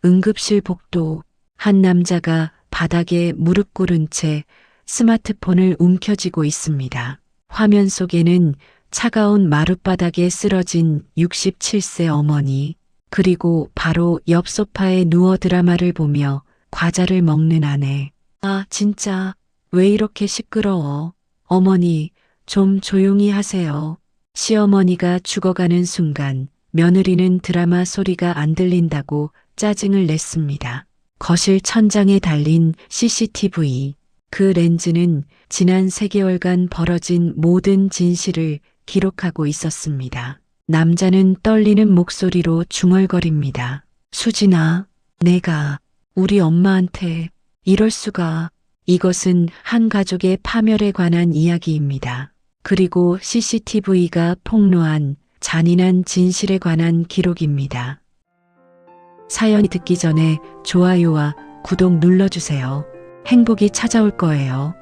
응급실 복도. 한 남자가 바닥에 무릎 꿇은 채 스마트폰을 움켜쥐고 있습니다. 화면 속에는 차가운 마룻바닥에 쓰러진 67세 어머니, 그리고 바로 옆 소파에 누워 드라마를 보며 과자를 먹는 아내. 아, 진짜 왜 이렇게 시끄러워? 어머니, 좀 조용히 하세요. 시어머니가 죽어가는 순간 며느리는 드라마 소리가 안 들린다고 짜증을 냈습니다. 거실 천장에 달린 CCTV. 그 렌즈는 지난 3개월간 벌어진 모든 진실을 기록하고 있었습니다. 남자는 떨리는 목소리로 중얼거립니다. 수진아, 내가 우리 엄마한테 이럴 수가. 이것은 한 가족의 파멸에 관한 이야기입니다. 그리고 CCTV가 폭로한 잔인한 진실에 관한 기록입니다. 사연이 듣기 전에 좋아요와 구독 눌러주세요. 행복이 찾아올 거예요.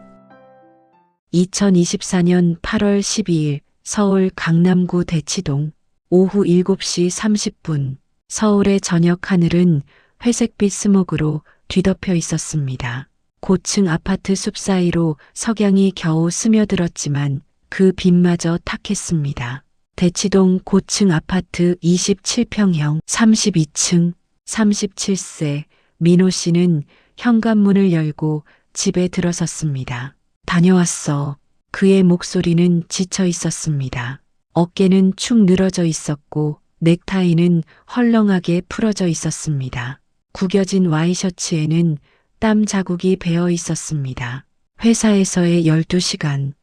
2024년 8월 12일 서울 강남구 대치동 오후 7시 30분 서울의 저녁 하늘은 회색빛 스모그로 뒤덮여 있었습니다. 고층 아파트 숲 사이로 석양이 겨우 스며들었지만 그 빛마저 탁했습니다. 대치동 고층 아파트 27평형 32층 37세 민호 씨는 현관문을 열고 집에 들어섰습니다. 다녀왔어. 그의 목소리는 지쳐 있었습니다. 어깨는 축 늘어져 있었고 넥타이는 헐렁하게 풀어져 있었습니다. 구겨진 와이셔츠에는 땀 자국이 배어 있었습니다. 회사에서의 12시간,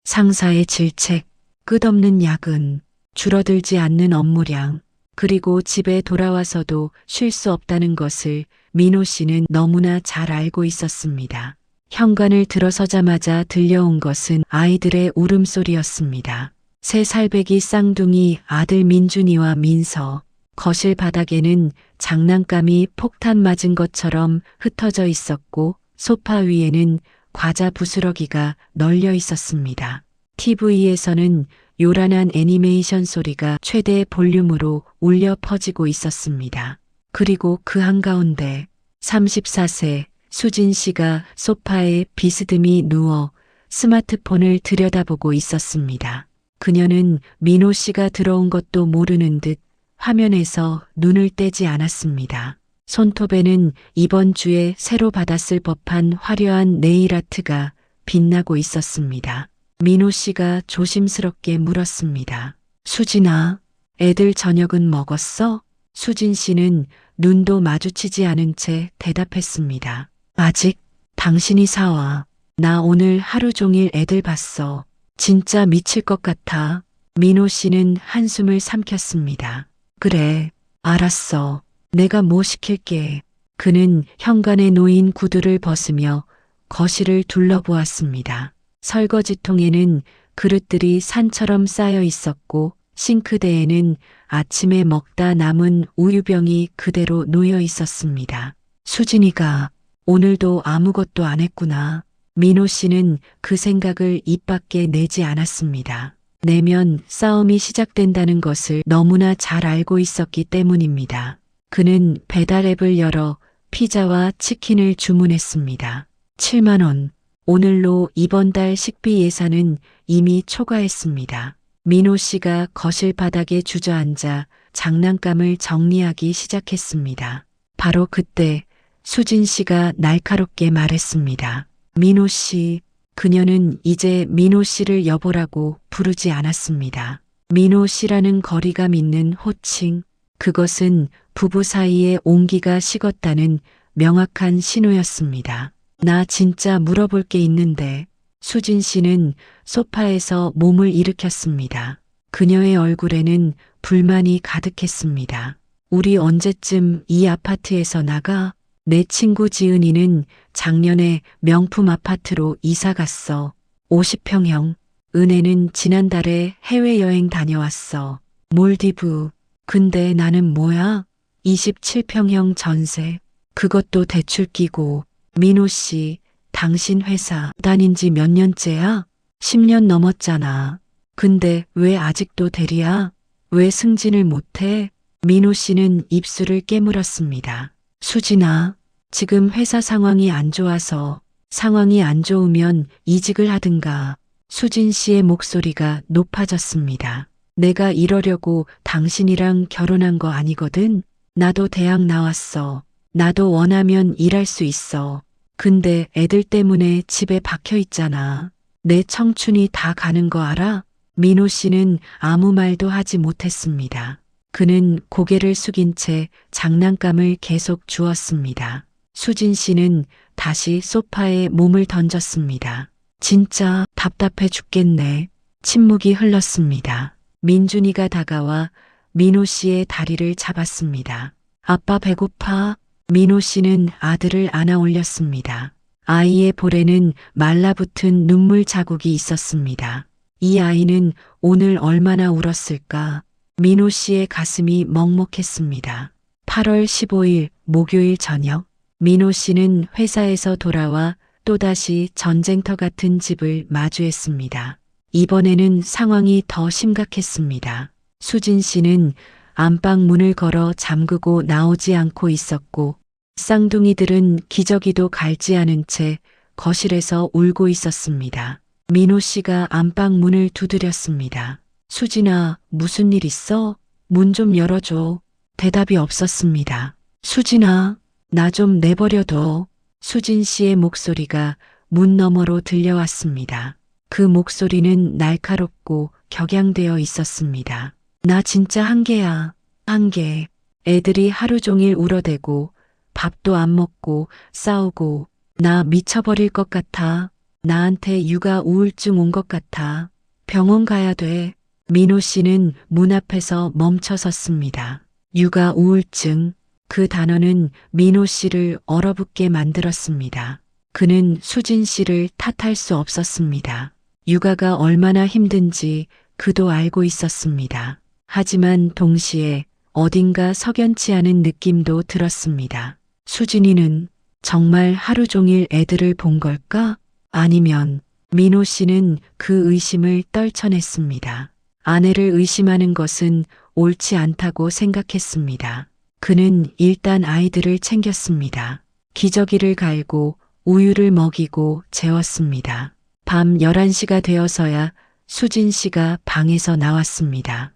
상사의 질책, 끝없는 야근, 줄어들지 않는 업무량, 그리고 집에 돌아와서도 쉴 수 없다는 것을 민호 씨는 너무나 잘 알고 있었습니다. 현관을 들어서자마자 들려온 것은 아이들의 울음소리였습니다. 3살배기 쌍둥이 아들 민준이와 민서. 거실 바닥에는 장난감이 폭탄 맞은 것처럼 흩어져 있었고 소파 위에는 과자 부스러기가 널려 있었습니다. TV에서는 요란한 애니메이션 소리가 최대 볼륨으로 울려 퍼지고 있었습니다. 그리고 그 한가운데 34세 수진 씨가 소파에 비스듬히 누워 스마트폰을 들여다보고 있었습니다. 그녀는 민호 씨가 들어온 것도 모르는 듯 화면에서 눈을 떼지 않았습니다. 손톱에는 이번 주에 새로 받았을 법한 화려한 네일아트가 빛나고 있었습니다. 민호 씨가 조심스럽게 물었습니다. 수진아, 애들 저녁은 먹었어? 수진 씨는 눈도 마주치지 않은 채 대답했습니다. 아직. 당신이 사와. 나 오늘 하루 종일 애들 봤어. 진짜 미칠 것 같아. 민호 씨는 한숨을 삼켰습니다. 그래, 알았어. 내가 뭐 시킬게. 그는 현관에 놓인 구두를 벗으며 거실을 둘러보았습니다. 설거지통에는 그릇들이 산처럼 쌓여 있었고 싱크대에는 아침에 먹다 남은 우유병이 그대로 놓여 있었습니다. 수진이가 오늘도 아무것도 안 했구나. 민호 씨는 그 생각을 입 밖에 내지 않았습니다. 내면 싸움이 시작된다는 것을 너무나 잘 알고 있었기 때문입니다. 그는 배달 앱을 열어 피자와 치킨을 주문했습니다. 7만 원. 오늘로 이번 달 식비 예산은 이미 초과했습니다. 민호 씨가 거실 바닥에 주저앉아 장난감을 정리하기 시작했습니다. 바로 그때 수진 씨가 날카롭게 말했습니다. 민호 씨. 그녀는 이제 민호 씨를 여보라고 부르지 않았습니다. 민호 씨라는 거리감 있는 호칭. 그것은 부부 사이의 온기가 식었다는 명확한 신호였습니다. 나 진짜 물어볼 게 있는데. 수진 씨는 소파에서 몸을 일으켰습니다. 그녀의 얼굴에는 불만이 가득했습니다. 우리 언제쯤 이 아파트에서 나가? 내 친구 지은이는 작년에 명품 아파트로 이사 갔어. 50평형. 은혜는 지난달에 해외여행 다녀왔어. 몰디브. 근데 나는 뭐야? 27평형 전세. 그것도 대출 끼고. 민호 씨, 당신 회사 다닌 지 몇 년째야? 10년 넘었잖아. 근데 왜 아직도 대리야? 왜 승진을 못해? 민호 씨는 입술을 깨물었습니다. 수진아, 지금 회사 상황이 안 좋아서 상황이 안 좋으면 이직을 하든가. 수진 씨의 목소리가 높아졌습니다. 내가 이러려고 당신이랑 결혼한 거 아니거든? 나도 대학 나왔어. 나도 원하면 일할 수 있어. 근데 애들 때문에 집에 박혀 있잖아. 내 청춘이 다 가는 거 알아? 민호 씨는 아무 말도 하지 못했습니다. 그는 고개를 숙인 채 장난감을 계속 주었습니다. 수진 씨는 다시 소파에 몸을 던졌습니다. 진짜 답답해 죽겠네. 침묵이 흘렀습니다. 민준이가 다가와 민호 씨의 다리를 잡았습니다. 아빠 배고파? 민호 씨는 아들을 안아 올렸습니다. 아이의 볼에는 말라붙은 눈물 자국이 있었습니다. 이 아이는 오늘 얼마나 울었을까? 민호 씨의 가슴이 먹먹했습니다. 8월 15일 목요일 저녁, 민호 씨는 회사에서 돌아와 또다시 전쟁터 같은 집을 마주했습니다. 이번에는 상황이 더 심각했습니다. 수진 씨는 안방 문을 걸어 잠그고 나오지 않고 있었고, 쌍둥이들은 기저귀도 갈지 않은 채 거실에서 울고 있었습니다. 민호 씨가 안방 문을 두드렸습니다. 수진아, 무슨 일 있어? 문 좀 열어줘. 대답이 없었습니다. 수진아, 나 좀 내버려둬. 수진 씨의 목소리가 문 너머로 들려왔습니다. 그 목소리는 날카롭고 격양되어 있었습니다. 나 진짜 한계야. 한계. 애들이 하루 종일 울어대고 밥도 안 먹고 싸우고 나 미쳐버릴 것 같아. 나한테 육아 우울증 온 것 같아. 병원 가야 돼. 민호 씨는 문 앞에서 멈춰 섰습니다. 육아 우울증. 그 단어는 민호 씨를 얼어붙게 만들었습니다. 그는 수진 씨를 탓할 수 없었습니다. 육아가 얼마나 힘든지 그도 알고 있었습니다. 하지만 동시에 어딘가 석연치 않은 느낌도 들었습니다. 수진이는 정말 하루 종일 애들을 본 걸까? 아니면 민호 씨는 그 의심을 떨쳐냈습니다. 아내를 의심하는 것은 옳지 않다고 생각했습니다. 그는 일단 아이들을 챙겼습니다. 기저귀를 갈고 우유를 먹이고 재웠습니다. 밤 11시가 되어서야 수진 씨가 방에서 나왔습니다.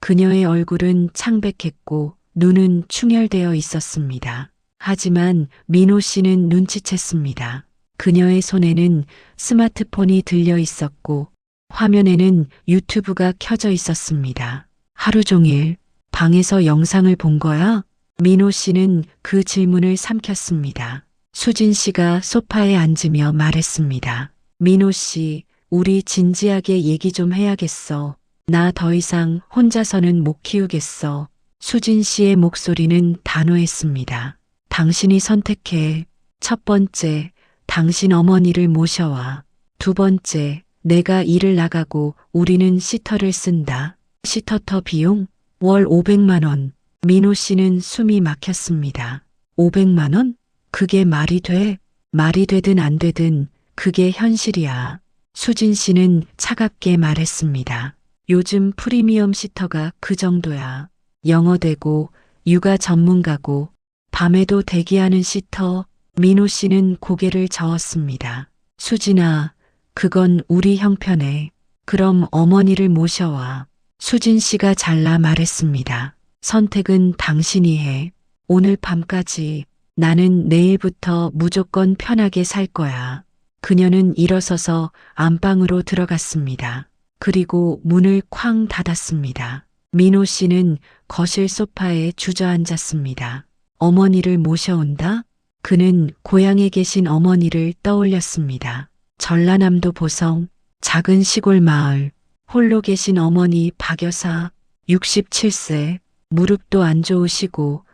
그녀의 얼굴은 창백했고 눈은 충혈되어 있었습니다. 하지만 민호 씨는 눈치챘습니다. 그녀의 손에는 스마트폰이 들려 있었고 화면에는 유튜브가 켜져 있었습니다. 하루 종일 방에서 영상을 본 거야? 민호 씨는 그 질문을 삼켰습니다. 수진 씨가 소파에 앉으며 말했습니다. 민호 씨, 우리 진지하게 얘기 좀 해야겠어. 나 더 이상 혼자서는 못 키우겠어. 수진 씨의 목소리는 단호했습니다. 당신이 선택해. 첫 번째, 당신 어머니를 모셔와. 두 번째, 내가 일을 나가고 우리는 시터를 쓴다. 시터터 비용? 월 500만 원. 민호 씨는 숨이 막혔습니다. 500만 원? 그게 말이 돼? 말이 되든 안 되든 그게 현실이야. 수진 씨는 차갑게 말했습니다. 요즘 프리미엄 시터가 그 정도야. 영어되고 육아 전문가고 밤에도 대기하는 시터. 민호 씨는 고개를 저었습니다. 수진아, 그건 우리 형편에. 그럼 어머니를 모셔와. 수진 씨가 잘라 말했습니다. 선택은 당신이 해. 오늘 밤까지. 나는 내일부터 무조건 편하게 살 거야. 그녀는 일어서서 안방으로 들어갔습니다. 그리고 문을 쾅 닫았습니다. 민호 씨는 거실 소파에 주저앉았습니다. 어머니를 모셔온다? 그는 고향에 계신 어머니를 떠올렸습니다. 전라남도 보성, 작은 시골 마을, 홀로 계신 어머니 박 여사, 67세, 무릎도 안 좋으시고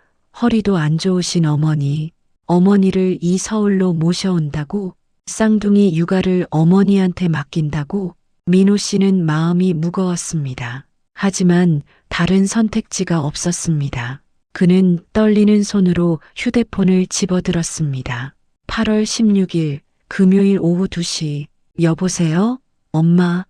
허리도 안 좋으신 어머니, 어머니를 이 서울로 모셔온다고? 쌍둥이 육아를 어머니한테 맡긴다고? 민호 씨는 마음이 무거웠습니다. 하지만 다른 선택지가 없었습니다. 그는 떨리는 손으로 휴대폰을 집어들었습니다. 8월 16일 금요일 오후 2시. 여보세요? 엄마.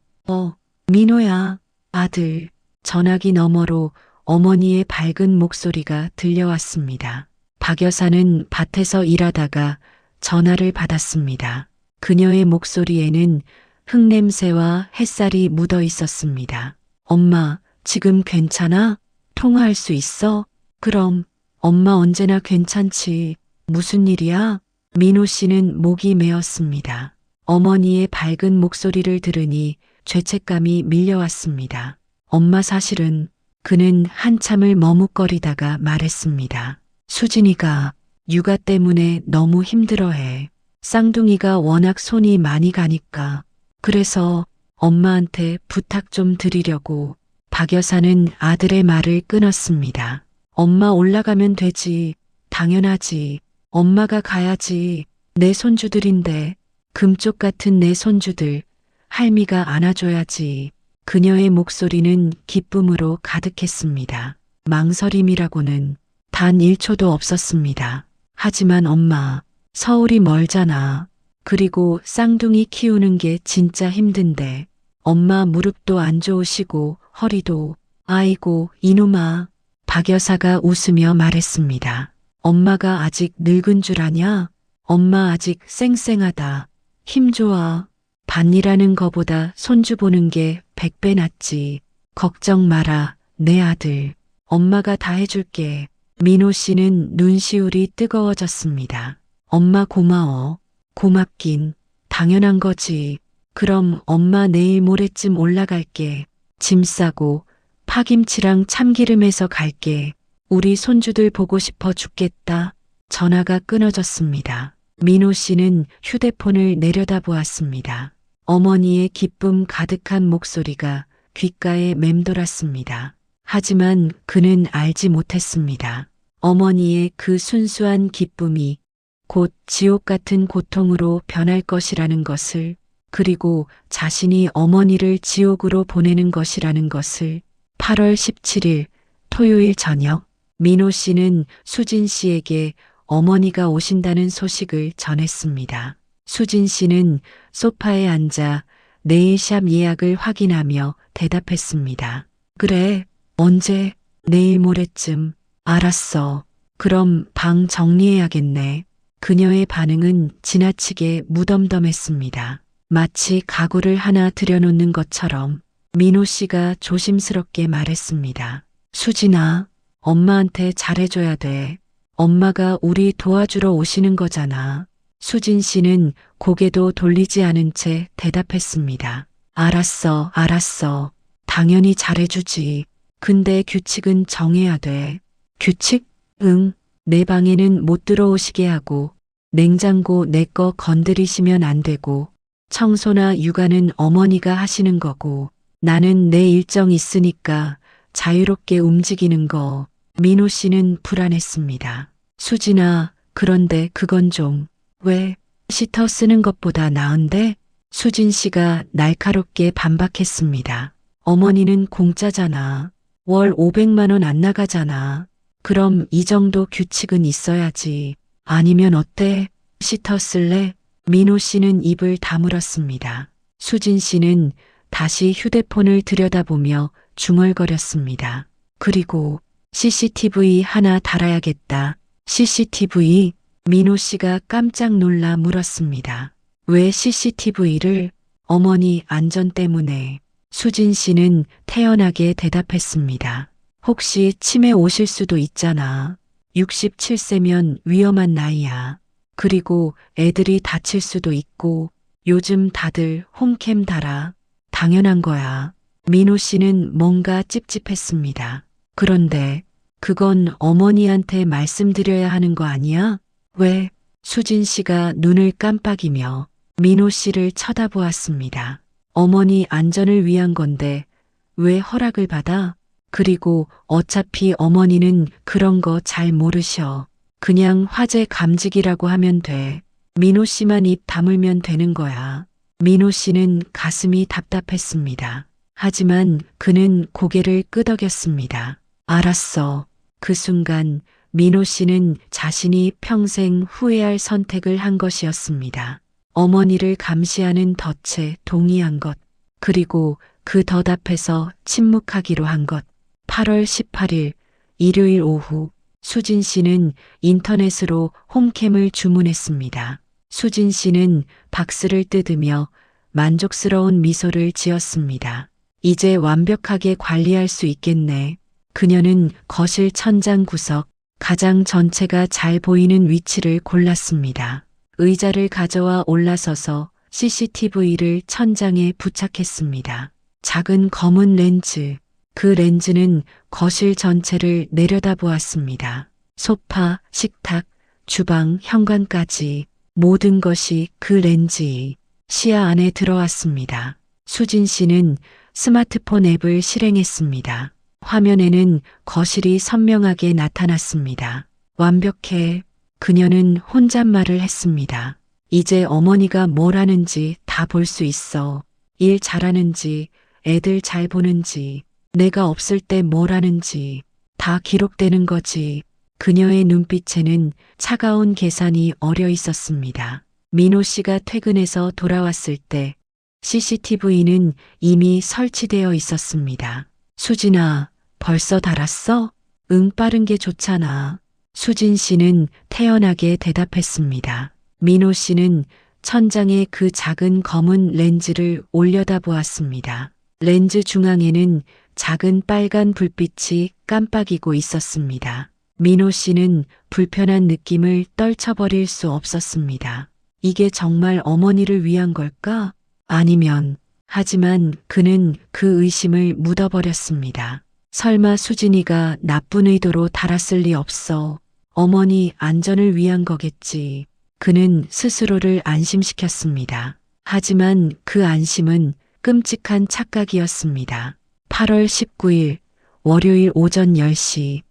민호야. 아들. 전화기 너머로 어머니의 밝은 목소리가 들려왔습니다. 박 여사는 밭에서 일하다가 전화를 받았습니다. 그녀의 목소리에는 흙냄새와 햇살이 묻어 있었습니다. 엄마, 지금 괜찮아? 통화할 수 있어? 그럼, 엄마 언제나 괜찮지. 무슨 일이야? 민호 씨는 목이 메었습니다. 어머니의 밝은 목소리를 들으니 죄책감이 밀려왔습니다. 엄마 사실은 그는 한참을 머뭇거리다가 말했습니다. 수진이가 육아 때문에 너무 힘들어해. 쌍둥이가 워낙 손이 많이 가니까. 그래서 엄마한테 부탁 좀 드리려고. 박 여사는 아들의 말을 끊었습니다. 엄마 올라가면 되지. 당연하지. 엄마가 가야지. 내 손주들인데. 금쪽 같은 내 손주들. 할미가 안아줘야지. 그녀의 목소리는 기쁨으로 가득했습니다. 망설임이라고는 단 1초도 없었습니다. 하지만 엄마, 서울이 멀잖아. 그리고 쌍둥이 키우는 게 진짜 힘든데. 엄마 무릎도 안 좋으시고 허리도. 아이고 이놈아. 박 여사가 웃으며 말했습니다. 엄마가 아직 늙은 줄 아냐? 엄마 아직 쌩쌩하다. 힘 좋아. 밭일하는 거보다 손주 보는 게 100배 낫지. 걱정 마라, 내 아들. 엄마가 다 해줄게. 민호 씨는 눈시울이 뜨거워졌습니다. 엄마 고마워. 고맙긴. 당연한 거지. 그럼 엄마 내일 모레쯤 올라갈게. 짐 싸고 파김치랑 참기름해서 갈게. 우리 손주들 보고 싶어 죽겠다. 전화가 끊어졌습니다. 민호 씨는 휴대폰을 내려다보았습니다. 어머니의 기쁨 가득한 목소리가 귓가에 맴돌았습니다. 하지만 그는 알지 못했습니다. 어머니의 그 순수한 기쁨이 곧 지옥 같은 고통으로 변할 것이라는 것을, 그리고 자신이 어머니를 지옥으로 보내는 것이라는 것을. 8월 17일 토요일 저녁, 민호 씨는 수진 씨에게 어머니가 오신다는 소식을 전했습니다. 수진 씨는 소파에 앉아 네일샵 예약을 확인하며 대답했습니다. 그래, 언제? 내일 모레쯤. 알았어. 그럼 방 정리해야겠네. 그녀의 반응은 지나치게 무덤덤했습니다. 마치 가구를 하나 들여놓는 것처럼. 민호 씨가 조심스럽게 말했습니다. 수진아, 엄마한테 잘해줘야 돼. 엄마가 우리 도와주러 오시는 거잖아. 수진 씨는 고개도 돌리지 않은 채 대답했습니다. 알았어, 알았어. 당연히 잘해주지. 근데 규칙은 정해야 돼. 규칙? 응. 내 방에는 못 들어오시게 하고, 냉장고 내 거 건드리시면 안 되고, 청소나 육아는 어머니가 하시는 거고, 나는 내 일정 있으니까 자유롭게 움직이는 거. 민호 씨는 불안했습니다. 수진아, 그런데 그건 좀. 왜? 시터 쓰는 것보다 나은데? 수진 씨가 날카롭게 반박했습니다. 어머니는 공짜잖아. 월 500만 원 안 나가잖아. 그럼 이 정도 규칙은 있어야지. 아니면 어때? 시터 쓸래? 민호 씨는 입을 다물었습니다. 수진 씨는 다시 휴대폰을 들여다보며 중얼거렸습니다. 그리고 CCTV 하나 달아야겠다. CCTV? 민호 씨가 깜짝 놀라 물었습니다. 왜 CCTV를? 어머니 안전 때문에. 수진 씨는 태연하게 대답했습니다. 혹시 치매 오실 수도 있잖아. 67세면 위험한 나이야. 그리고 애들이 다칠 수도 있고. 요즘 다들 홈캠 달아. 당연한 거야. 민호 씨는 뭔가 찝찝했습니다. 그런데 그건 어머니한테 말씀드려야 하는 거 아니야? 왜? 수진 씨가 눈을 깜빡이며 민호 씨를 쳐다보았습니다. 어머니 안전을 위한 건데 왜 허락을 받아? 그리고 어차피 어머니는 그런 거 잘 모르셔. 그냥 화재 감지기라고 하면 돼. 민호 씨만 입 다물면 되는 거야. 민호 씨는 가슴이 답답했습니다. 하지만 그는 고개를 끄덕였습니다. 알았어. 그 순간 민호 씨는 자신이 평생 후회할 선택을 한 것이었습니다. 어머니를 감시하는 덫에 동의한 것, 그리고 그 덫 앞에서 침묵하기로 한 것. 8월 18일 일요일 오후 수진 씨는 인터넷으로 홈캠을 주문했습니다. 수진 씨는 박스를 뜯으며 만족스러운 미소를 지었습니다. 이제 완벽하게 관리할 수 있겠네. 그녀는 거실 천장 구석, 가장 전체가 잘 보이는 위치를 골랐습니다. 의자를 가져와 올라서서 CCTV를 천장에 부착했습니다. 작은 검은 렌즈, 그 렌즈는 거실 전체를 내려다보았습니다. 소파, 식탁, 주방, 현관까지 모든 것이 그 렌즈의 시야 안에 들어왔습니다. 수진 씨는 스마트폰 앱을 실행했습니다. 화면에는 거실이 선명하게 나타났습니다. 완벽해. 그녀는 혼잣말을 했습니다. 이제 어머니가 뭘 하는지 다 볼 수 있어. 일 잘하는지, 애들 잘 보는지, 내가 없을 때 뭘 하는지 다 기록되는 거지. 그녀의 눈빛에는 차가운 계산이 어려 있었습니다. 민호 씨가 퇴근해서 돌아왔을 때 CCTV는 이미 설치되어 있었습니다. 수진아, 벌써 달았어? 응, 빠른 게 좋잖아. 수진 씨는 태연하게 대답했습니다. 민호 씨는 천장에 그 작은 검은 렌즈를 올려다보았습니다. 렌즈 중앙에는 작은 빨간 불빛이 깜빡이고 있었습니다. 민호 씨는 불편한 느낌을 떨쳐버릴 수 없었습니다. 이게 정말 어머니를 위한 걸까? 아니면, 하지만 그는 그 의심을 묻어버렸습니다. 설마 수진이가 나쁜 의도로 달았을 리 없어. 어머니 안전을 위한 거겠지. 그는 스스로를 안심시켰습니다. 하지만 그 안심은 끔찍한 착각이었습니다. 8월 19일 월요일 오전 10시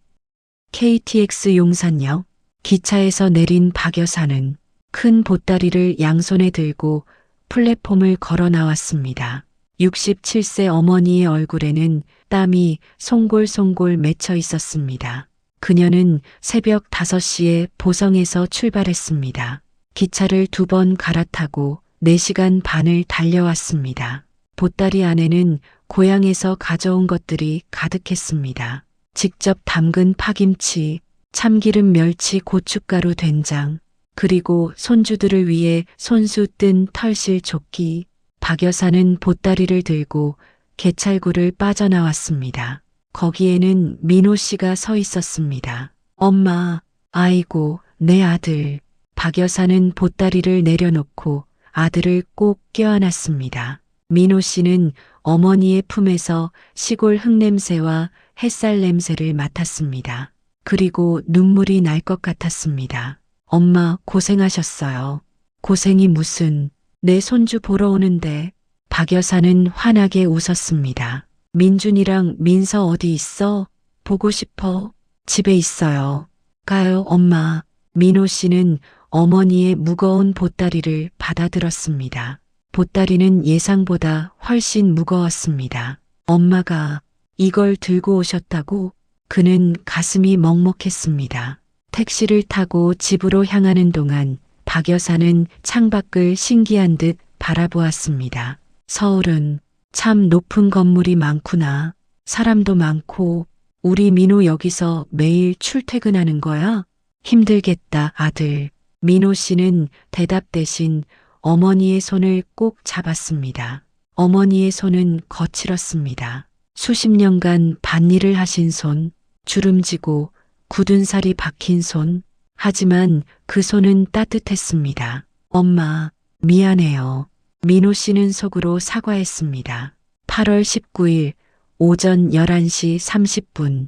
KTX 용산역 기차에서 내린 박 여사는 큰 보따리를 양손에 들고 플랫폼을 걸어 나왔습니다. 67세 어머니의 얼굴에는 땀이 송골송골 맺혀 있었습니다. 그녀는 새벽 5시에 보성에서 출발했습니다. 기차를 2번 갈아타고 4시간 반을 달려왔습니다. 보따리 안에는 고향에서 가져온 것들이 가득했습니다. 직접 담근 파김치, 참기름, 멸치, 고춧가루, 된장, 그리고 손주들을 위해 손수 뜬 털실 조끼. 박 여사는 보따리를 들고 개찰구를 빠져나왔습니다. 거기에는 민호 씨가 서 있었습니다. 엄마, 아이고, 내 아들. 박 여사는 보따리를 내려놓고 아들을 꼭 껴안았습니다. 민호 씨는 어머니의 품에서 시골 흙냄새와 햇살 냄새를 맡았습니다. 그리고 눈물이 날 것 같았습니다. 엄마, 고생하셨어요. 고생이 무슨, 내 손주 보러 오는데. 박 여사는 환하게 웃었습니다. 민준이랑 민서 어디 있어? 보고 싶어. 집에 있어요. 가요, 엄마. 민호 씨는 어머니의 무거운 보따리를 받아들었습니다. 보따리는 예상보다 훨씬 무거웠습니다. 엄마가 이걸 들고 오셨다고? 그는 가슴이 먹먹했습니다. 택시를 타고 집으로 향하는 동안 박 여사는 창밖을 신기한 듯 바라보았습니다. 서울은 참 높은 건물이 많구나. 사람도 많고. 우리 민호 여기서 매일 출퇴근하는 거야? 힘들겠다, 아들. 민호 씨는 대답 대신 어머니의 손을 꼭 잡았습니다. 어머니의 손은 거칠었습니다. 수십 년간 밭일을 하신 손, 주름지고 굳은 살이 박힌 손. 하지만 그 손은 따뜻했습니다. 엄마, 미안해요. 민호 씨는 속으로 사과했습니다. 8월 19일 오전 11시 30분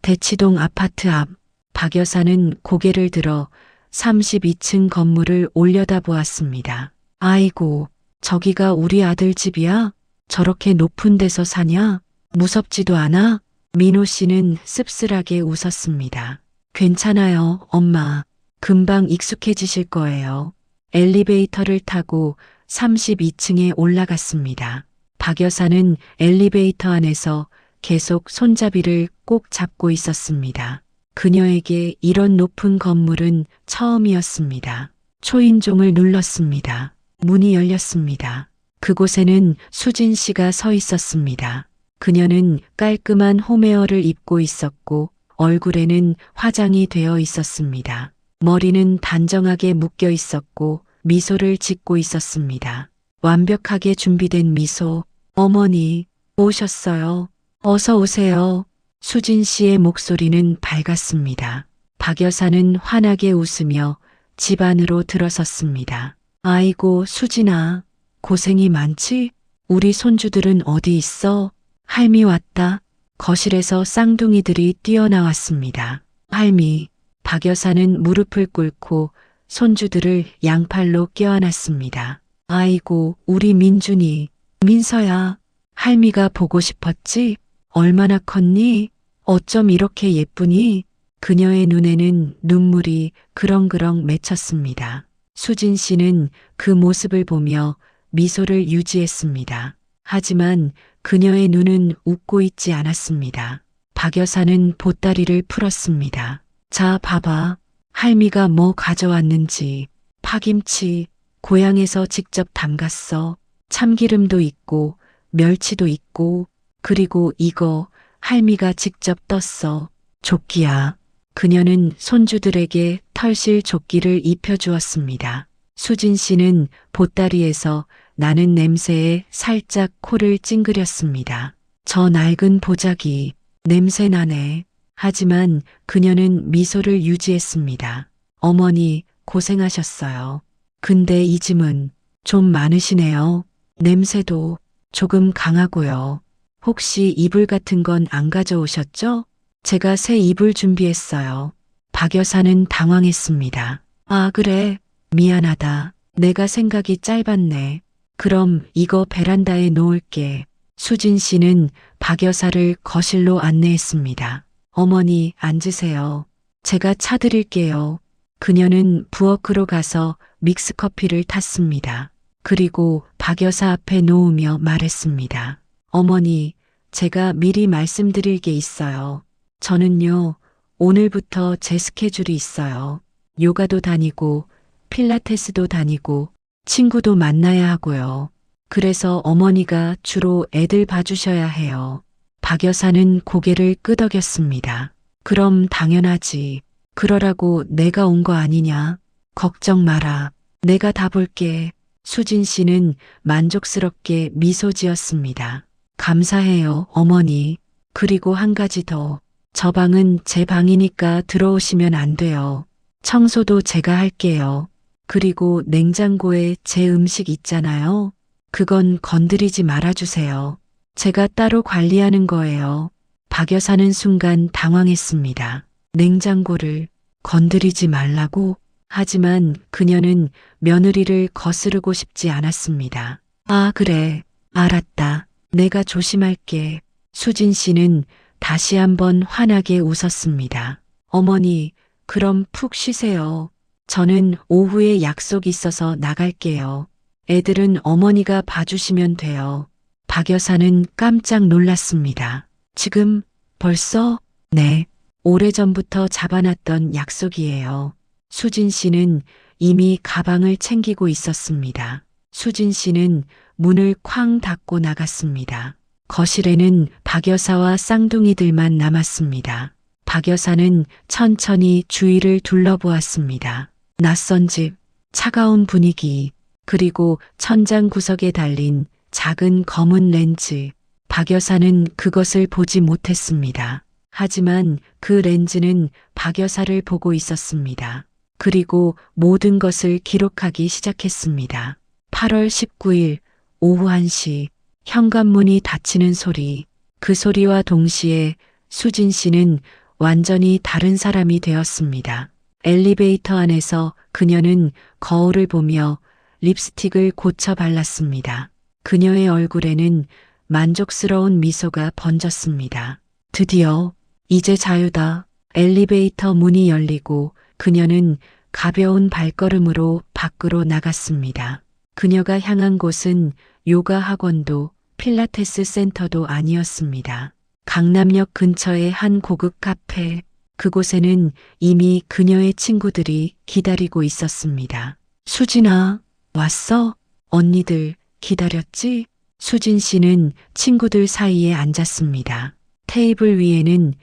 대치동 아파트 앞 박 여사는 고개를 들어 32층 건물을 올려다보았습니다. 아이고, 저기가 우리 아들 집이야? 저렇게 높은 데서 사냐? 무섭지도 않아? 민호 씨는 씁쓸하게 웃었습니다. 괜찮아요, 엄마. 금방 익숙해지실 거예요. 엘리베이터를 타고 32층에 올라갔습니다. 박 여사는 엘리베이터 안에서 계속 손잡이를 꼭 잡고 있었습니다. 그녀에게 이런 높은 건물은 처음이었습니다. 초인종을 눌렀습니다. 문이 열렸습니다. 그곳에는 수진 씨가 서 있었습니다. 그녀는 깔끔한 홈웨어를 입고 있었고 얼굴에는 화장이 되어 있었습니다. 머리는 단정하게 묶여 있었고 미소를 짓고 있었습니다. 완벽하게 준비된 미소. 어머니, 오셨어요. 어서 오세요. 수진 씨의 목소리는 밝았습니다. 박 여사는 환하게 웃으며 집 안으로 들어섰습니다. 아이고, 수진아. 고생이 많지? 우리 손주들은 어디 있어? 할미 왔다. 거실에서 쌍둥이들이 뛰어나왔습니다. 할미, 박 여사는 무릎을 꿇고 손주들을 양팔로 껴안았습니다. 아이고, 우리 민준이. 민서야, 할미가 보고 싶었지? 얼마나 컸니? 어쩜 이렇게 예쁘니? 그녀의 눈에는 눈물이 그렁그렁 맺혔습니다. 수진 씨는 그 모습을 보며 미소를 유지했습니다. 하지만 그녀의 눈은 웃고 있지 않았습니다. 박 여사는 보따리를 풀었습니다. 자, 봐봐. 할미가 뭐 가져왔는지. 파김치, 고향에서 직접 담갔어. 참기름도 있고, 멸치도 있고, 그리고 이거 할미가 직접 떴어. 조끼야. 그녀는 손주들에게 털실 조끼를 입혀주었습니다. 수진 씨는 보따리에서 나는 냄새에 살짝 코를 찡그렸습니다. 저 낡은 보자기, 냄새 나네. 하지만 그녀는 미소를 유지했습니다. 어머니, 고생하셨어요. 근데 이 짐은 좀 많으시네요. 냄새도 조금 강하고요. 혹시 이불 같은 건 안 가져오셨죠? 제가 새 이불 준비했어요. 박 여사는 당황했습니다. 아, 그래. 미안하다. 내가 생각이 짧았네. 그럼 이거 베란다에 놓을게. 수진 씨는 박 여사를 거실로 안내했습니다. 어머니, 앉으세요. 제가 차 드릴게요. 그녀는 부엌으로 가서 믹스커피를 탔습니다. 그리고 박 여사 앞에 놓으며 말했습니다. 어머니, 제가 미리 말씀드릴 게 있어요. 저는요, 오늘부터 제 스케줄이 있어요. 요가도 다니고, 필라테스도 다니고, 친구도 만나야 하고요. 그래서 어머니가 주로 애들 봐주셔야 해요. 박 여사는 고개를 끄덕였습니다. 그럼 당연하지. 그러라고 내가 온 거 아니냐. 걱정 마라. 내가 다 볼게. 수진 씨는 만족스럽게 미소 지었습니다. 감사해요, 어머니. 그리고 한 가지 더. 저 방은 제 방이니까 들어오시면 안 돼요. 청소도 제가 할게요. 그리고 냉장고에 제 음식 있잖아요. 그건 건드리지 말아주세요. 제가 따로 관리하는 거예요. 박 여사는 순간 당황했습니다. 냉장고를 건드리지 말라고? 하지만 그녀는 며느리를 거스르고 싶지 않았습니다. 아, 그래. 알았다. 내가 조심할게. 수진 씨는 다시 한번 환하게 웃었습니다. 어머니, 그럼 푹 쉬세요. 저는 오후에 약속 있어서 나갈게요. 애들은 어머니가 봐주시면 돼요. 박 여사는 깜짝 놀랐습니다. 지금 벌써? 네. 오래전부터 잡아놨던 약속이에요. 수진 씨는 이미 가방을 챙기고 있었습니다. 수진 씨는 문을 쾅 닫고 나갔습니다. 거실에는 박 여사와 쌍둥이들만 남았습니다. 박 여사는 천천히 주위를 둘러보았습니다. 낯선 집, 차가운 분위기, 그리고 천장 구석에 달린 작은 검은 렌즈. 박 여사는 그것을 보지 못했습니다. 하지만 그 렌즈는 박 여사를 보고 있었습니다. 그리고 모든 것을 기록하기 시작했습니다. 8월 19일 오후 1시 현관문이 닫히는 소리. 그 소리와 동시에 수진 씨는 완전히 다른 사람이 되었습니다. 엘리베이터 안에서 그녀는 거울을 보며 립스틱을 고쳐 발랐습니다. 그녀의 얼굴에는 만족스러운 미소가 번졌습니다. 드디어 이제 자유다. 엘리베이터 문이 열리고 그녀는 가벼운 발걸음으로 밖으로 나갔습니다. 그녀가 향한 곳은 요가 학원도 필라테스 센터도 아니었습니다. 강남역 근처의 한 고급 카페. 그곳에는 이미 그녀의 친구들이 기다리고 있었습니다. 수진아, 왔어? 언니들 기다렸지? 수진 씨는 친구들 사이에 앉았습니다. 테이블 위에는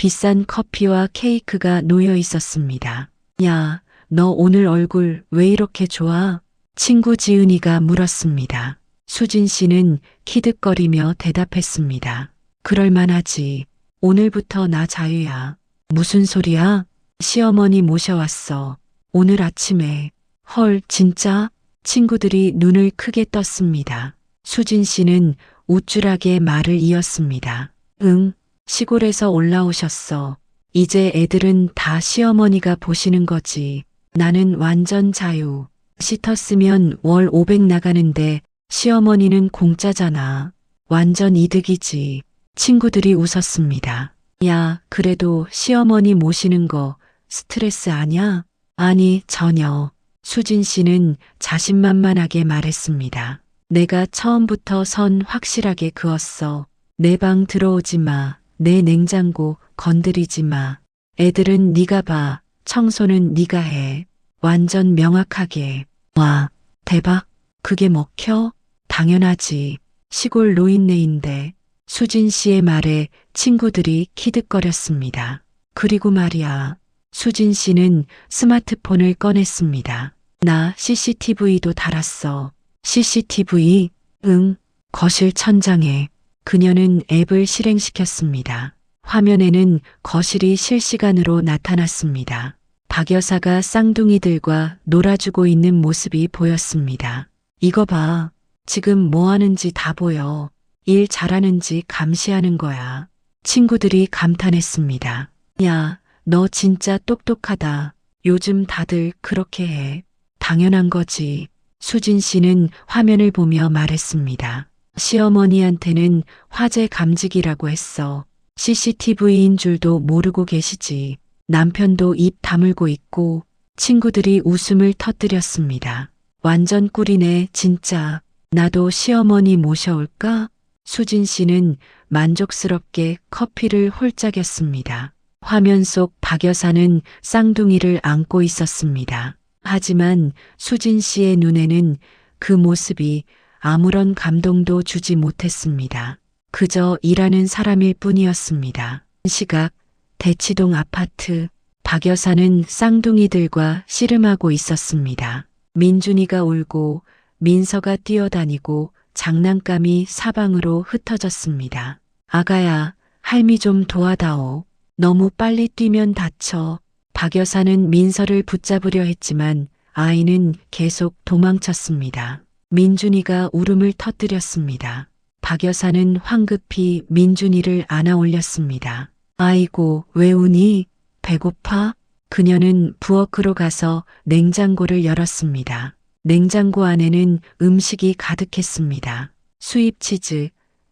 비싼 커피와 케이크가 놓여 있었습니다. 야, 너 오늘 얼굴 왜 이렇게 좋아? 친구 지은이가 물었습니다. 수진 씨는 키득거리며 대답했습니다. 그럴만하지. 오늘부터 나 자유야. 무슨 소리야? 시어머니 모셔왔어. 오늘 아침에. 헐, 진짜? 친구들이 눈을 크게 떴습니다. 수진 씨는 우쭐하게 말을 이었습니다. 응, 시골에서 올라오셨어. 이제 애들은 다 시어머니가 보시는 거지. 나는 완전 자유. 시터 쓰면 월 500 나가는데 시어머니는 공짜잖아. 완전 이득이지. 친구들이 웃었습니다. 야, 그래도 시어머니 모시는 거 스트레스 아냐? 아니, 전혀. 수진 씨는 자신만만하게 말했습니다. 내가 처음부터 선 확실하게 그었어. 내 방 들어오지 마. 내 냉장고 건드리지 마. 애들은 네가 봐. 청소는 네가 해. 완전 명확하게. 와, 대박. 그게 먹혀? 당연하지. 시골 노인네인데. 수진 씨의 말에 친구들이 키득거렸습니다. 그리고 말이야. 수진 씨는 스마트폰을 꺼냈습니다. 나 CCTV도 달았어. CCTV? 응, 거실 천장에. 그녀는 앱을 실행시켰습니다. 화면에는 거실이 실시간으로 나타났습니다. 박 여사가 쌍둥이들과 놀아주고 있는 모습이 보였습니다. 이거 봐. 지금 뭐 하는지 다 보여. 일 잘하는지 감시하는 거야. 친구들이 감탄했습니다. 야, 너 진짜 똑똑하다. 요즘 다들 그렇게 해. 당연한 거지. 수진 씨는 화면을 보며 말했습니다. 시어머니한테는 화재 감지기라고 했어. CCTV인 줄도 모르고 계시지. 남편도 입 다물고 있고. 친구들이 웃음을 터뜨렸습니다. 완전 꿀이네, 진짜. 나도 시어머니 모셔올까? 수진 씨는 만족스럽게 커피를 홀짝였습니다. 화면 속 박 여사는 쌍둥이를 안고 있었습니다. 하지만 수진 씨의 눈에는 그 모습이 아무런 감동도 주지 못했습니다. 그저 일하는 사람일 뿐이었습니다. 시각 대치동 아파트. 박 여사는 쌍둥이들과 씨름하고 있었습니다. 민준이가 울고 민서가 뛰어다니고 장난감이 사방으로 흩어졌습니다. 아가야, 할미 좀 도와다오. 너무 빨리 뛰면 다쳐. 박 여사는 민서를 붙잡으려 했지만 아이는 계속 도망쳤습니다. 민준이가 울음을 터뜨렸습니다. 박 여사는 황급히 민준이를 안아 올렸습니다. 아이고, 왜 우니? 배고파? 그녀는 부엌으로 가서 냉장고를 열었습니다. 냉장고 안에는 음식이 가득했습니다. 수입 치즈,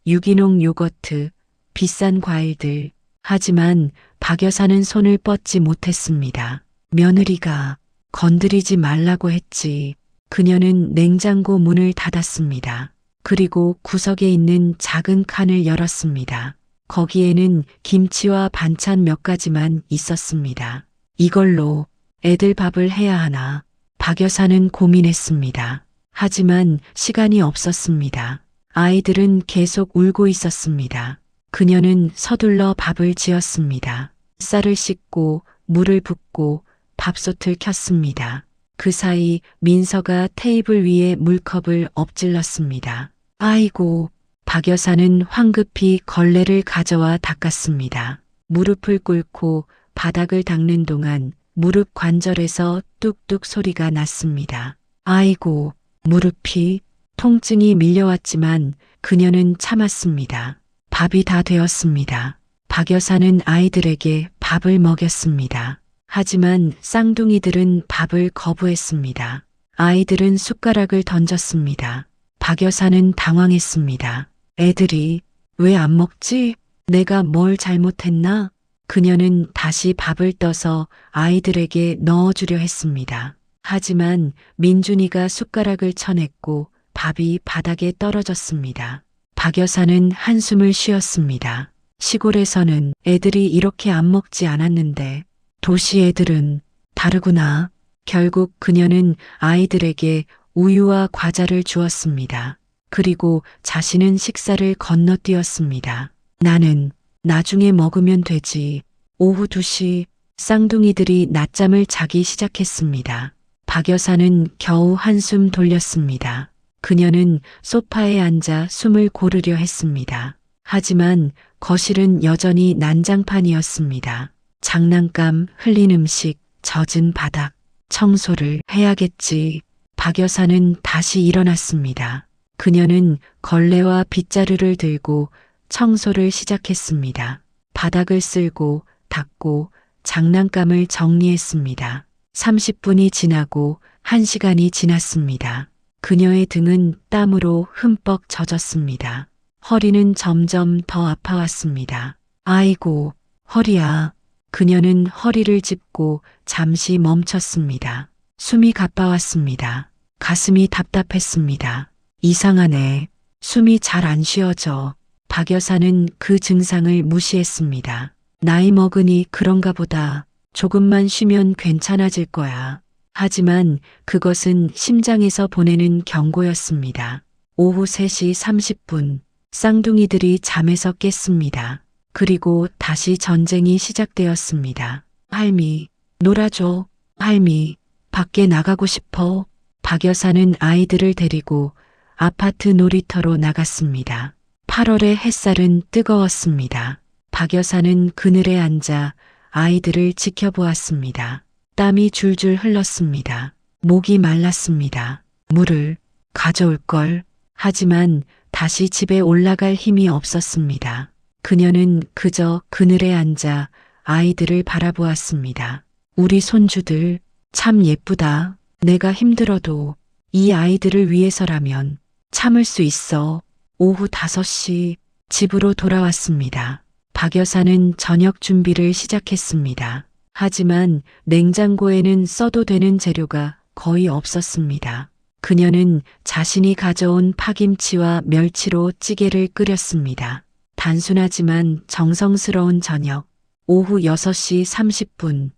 유기농 요거트, 비싼 과일들. 하지만 박 여사는 손을 뻗지 못했습니다. 며느리가 건드리지 말라고 했지. 그녀는 냉장고 문을 닫았습니다. 그리고 구석에 있는 작은 칸을 열었습니다. 거기에는 김치와 반찬 몇 가지만 있었습니다. 이걸로 애들 밥을 해야 하나. 박 여사는 고민했습니다. 하지만 시간이 없었습니다. 아이들은 계속 울고 있었습니다. 그녀는 서둘러 밥을 지었습니다. 쌀을 씻고 물을 붓고 밥솥을 켰습니다. 그 사이 민서가 테이블 위에 물컵을 엎질렀습니다. 아이고, 박 여사는 황급히 걸레를 가져와 닦았습니다. 무릎을 꿇고 바닥을 닦는 동안 무릎 관절에서 뚝뚝 소리가 났습니다. 아이고, 무릎이. 통증이 밀려왔지만 그녀는 참았습니다. 밥이 다 되었습니다. 박 여사는 아이들에게 밥을 먹였습니다. 하지만 쌍둥이들은 밥을 거부했습니다. 아이들은 숟가락을 던졌습니다. 박 여사는 당황했습니다. 애들이 왜 안 먹지? 내가 뭘 잘못했나? 그녀는 다시 밥을 떠서 아이들에게 넣어주려 했습니다. 하지만 민준이가 숟가락을 쳐냈고 밥이 바닥에 떨어졌습니다. 박 여사는 한숨을 쉬었습니다. 시골에서는 애들이 이렇게 안 먹지 않았는데 도시 애들은 다르구나. 결국 그녀는 아이들에게 우유와 과자를 주었습니다. 그리고 자신은 식사를 건너뛰었습니다. 나는 나중에 먹으면 되지. 오후 2시 쌍둥이들이 낮잠을 자기 시작했습니다. 박 여사는 겨우 한숨 돌렸습니다. 그녀는 소파에 앉아 숨을 고르려 했습니다. 하지만 거실은 여전히 난장판이었습니다. 장난감, 흘린 음식, 젖은 바닥, 청소를 해야겠지. 박 여사는 다시 일어났습니다. 그녀는 걸레와 빗자루를 들고 청소를 시작했습니다. 바닥을 쓸고 닦고 장난감을 정리했습니다. 30분이 지나고 1시간이 지났습니다. 그녀의 등은 땀으로 흠뻑 젖었습니다. 허리는 점점 더 아파왔습니다. 아이고, 허리야. 그녀는 허리를 짚고 잠시 멈췄습니다. 숨이 가빠왔습니다. 가슴이 답답했습니다. 이상하네. 숨이 잘 안 쉬어져. 박 여사는 그 증상을 무시했습니다. 나이 먹으니 그런가 보다. 조금만 쉬면 괜찮아질 거야. 하지만 그것은 심장에서 보내는 경고였습니다. 오후 3시 30분, 쌍둥이들이 잠에서 깼습니다. 그리고 다시 전쟁이 시작되었습니다. 할미, 놀아줘. 할미, 밖에 나가고 싶어. 박 여사는 아이들을 데리고 아파트 놀이터로 나갔습니다. 8월의 햇살은 뜨거웠습니다. 박 여사는 그늘에 앉아 아이들을 지켜보았습니다. 땀이 줄줄 흘렀습니다. 목이 말랐습니다. 물을 가져올 걸. 하지만 다시 집에 올라갈 힘이 없었습니다. 그녀는 그저 그늘에 앉아 아이들을 바라보았습니다. 우리 손주들 참 예쁘다. 내가 힘들어도 이 아이들을 위해서라면 참을 수 있어. 오후 5시 집으로 돌아왔습니다. 박 여사는 저녁 준비를 시작했습니다. 하지만 냉장고에는 써도 되는 재료가 거의 없었습니다. 그녀는 자신이 가져온 파김치와 멸치로 찌개를 끓였습니다. 단순하지만 정성스러운 저녁. 오후 6시 30분.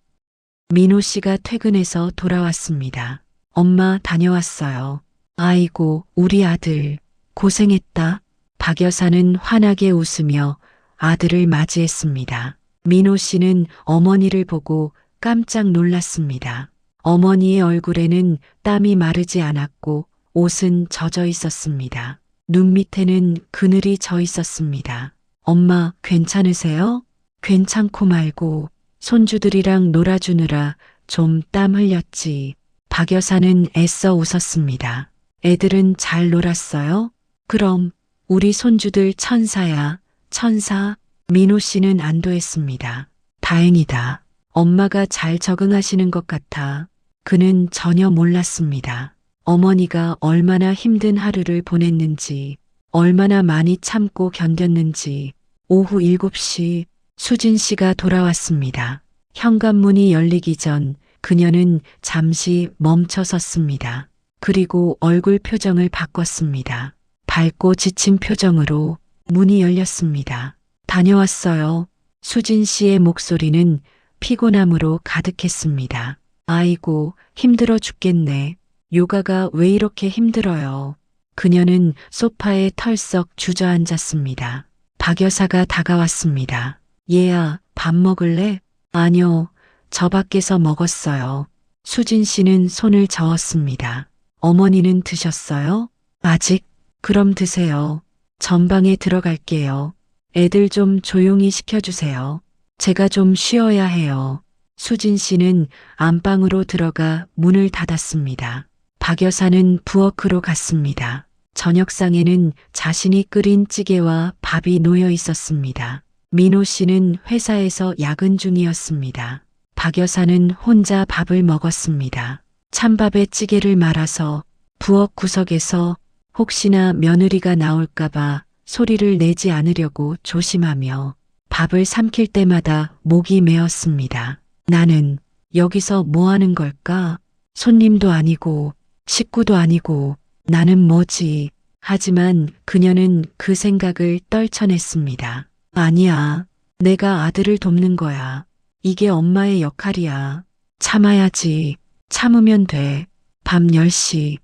민호 씨가 퇴근해서 돌아왔습니다. 엄마 다녀왔어요. 아이고, 우리 아들 고생했다. 박 여사는 환하게 웃으며 아들을 맞이했습니다. 민호 씨는 어머니를 보고 깜짝 놀랐습니다. 어머니의 얼굴에는 땀이 마르지 않았고 옷은 젖어 있었습니다. 눈 밑에는 그늘이 져 있었습니다. 엄마, 괜찮으세요? 괜찮고 말고 손주들이랑 놀아주느라 좀 땀 흘렸지. 박 여사는 애써 웃었습니다. 애들은 잘 놀았어요? 그럼 우리 손주들 천사야, 천사. 민호 씨는 안도했습니다. 다행이다. 엄마가 잘 적응하시는 것 같아. 그는 전혀 몰랐습니다. 어머니가 얼마나 힘든 하루를 보냈는지, 얼마나 많이 참고 견뎠는지. 오후 7시 수진 씨가 돌아왔습니다. 현관문이 열리기 전 그녀는 잠시 멈춰 섰습니다. 그리고 얼굴 표정을 바꿨습니다. 밝고 지친 표정으로 문이 열렸습니다. 다녀왔어요. 수진 씨의 목소리는 피곤함으로 가득했습니다. 아이고, 힘들어 죽겠네. 요가가 왜 이렇게 힘들어요? 그녀는 소파에 털썩 주저앉았습니다. 박 여사가 다가왔습니다. 얘야, 밥 먹을래? 아니요, 저 밖에서 먹었어요. 수진 씨는 손을 저었습니다. 어머니는 드셨어요? 아직? 그럼 드세요. 전방에 들어갈게요. 애들 좀 조용히 시켜주세요. 제가 좀 쉬어야 해요. 수진 씨는 안방으로 들어가 문을 닫았습니다. 박 여사는 부엌으로 갔습니다. 저녁상에는 자신이 끓인 찌개와 밥이 놓여 있었습니다. 민호 씨는 회사에서 야근 중이었습니다. 박 여사는 혼자 밥을 먹었습니다. 찬밥에 찌개를 말아서 부엌 구석에서 혹시나 며느리가 나올까봐 소리를 내지 않으려고 조심하며 밥을 삼킬 때마다 목이 메었습니다. 나는 여기서 뭐 하는 걸까? 손님도 아니고 식구도 아니고 나는 뭐지? 하지만 그녀는 그 생각을 떨쳐냈습니다. 아니야. 내가 아들을 돕는 거야. 이게 엄마의 역할이야. 참아야지. 참으면 돼. 밤 10시.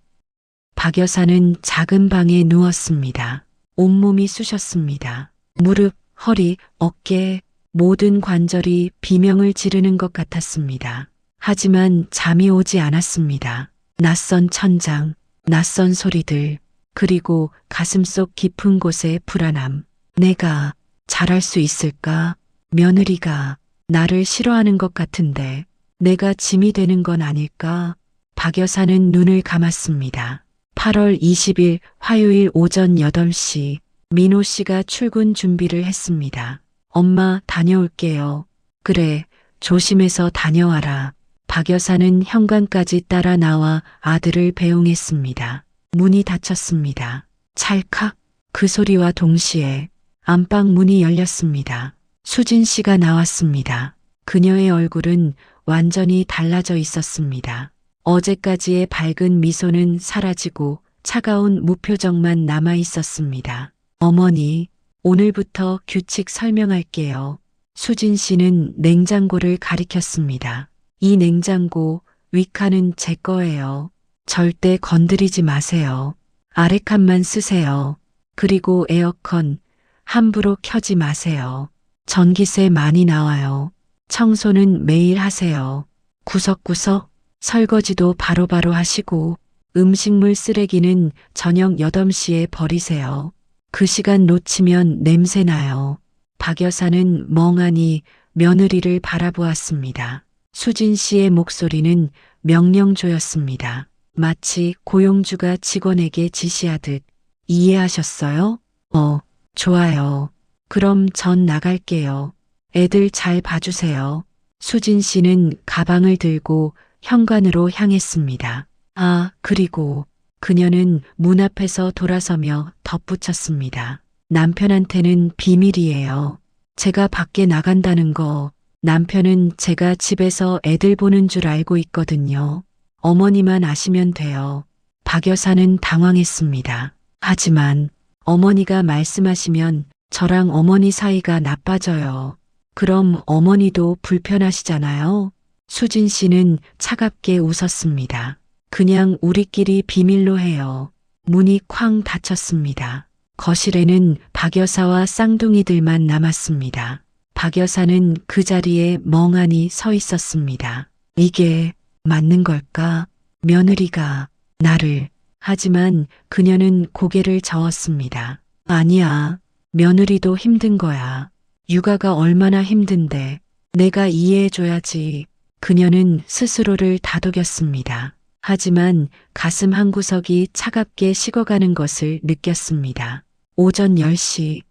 박 여사는 작은 방에 누웠습니다. 온몸이 쑤셨습니다. 무릎, 허리, 어깨, 모든 관절이 비명을 지르는 것 같았습니다. 하지만 잠이 오지 않았습니다. 낯선 천장, 낯선 소리들, 그리고 가슴속 깊은 곳의 불안함. 내가 잘할 수 있을까? 며느리가 나를 싫어하는 것 같은데 내가 짐이 되는 건 아닐까? 박 여사는 눈을 감았습니다. 8월 20일 화요일 오전 8시 민호 씨가 출근 준비를 했습니다. 엄마 다녀올게요. 그래, 조심해서 다녀와라. 박 여사는 현관까지 따라 나와 아들을 배웅했습니다. 문이 닫혔습니다. 찰칵 그 소리와 동시에 안방 문이 열렸습니다. 수진 씨가 나왔습니다. 그녀의 얼굴은 완전히 달라져 있었습니다. 어제까지의 밝은 미소는 사라지고 차가운 무표정만 남아 있었습니다. 어머니, 오늘부터 규칙 설명할게요. 수진 씨는 냉장고를 가리켰습니다. 이 냉장고 윗칸은 제 거예요. 절대 건드리지 마세요. 아래칸만 쓰세요. 그리고 에어컨 함부로 켜지 마세요. 전기세 많이 나와요. 청소는 매일 하세요. 구석구석 설거지도 바로바로 하시고 음식물 쓰레기는 저녁 8시에 버리세요. 그 시간 놓치면 냄새 나요. 박 여사는 멍하니 며느리를 바라보았습니다. 수진 씨의 목소리는 명령조였습니다. 마치 고용주가 직원에게 지시하듯. 이해하셨어요? 좋아요. 그럼 전 나갈게요. 애들 잘 봐주세요. 수진 씨는 가방을 들고 현관으로 향했습니다. 그리고 그녀는 문 앞에서 돌아서며 덧붙였습니다. 남편한테는 비밀이에요. 제가 밖에 나간다는 거 남편은 제가 집에서 애들 보는 줄 알고 있거든요. 어머니만 아시면 돼요. 박 여사는 당황했습니다. 하지만 어머니가 말씀하시면 저랑 어머니 사이가 나빠져요. 그럼 어머니도 불편하시잖아요. 수진 씨는 차갑게 웃었습니다. 그냥 우리끼리 비밀로 해요. 문이 쾅 닫혔습니다. 거실에는 박 여사와 쌍둥이들만 남았습니다. 박 여사는 그 자리에 멍하니 서 있었습니다. 이게 맞는 걸까? 며느리가 나를. 하지만 그녀는 고개를 저었습니다. 아니야. 며느리도 힘든 거야. 육아가 얼마나 힘든데 내가 이해해줘야지. 그녀는 스스로를 다독였습니다. 하지만 가슴 한구석이 차갑게 식어가는 것을 느꼈습니다. 오전 10시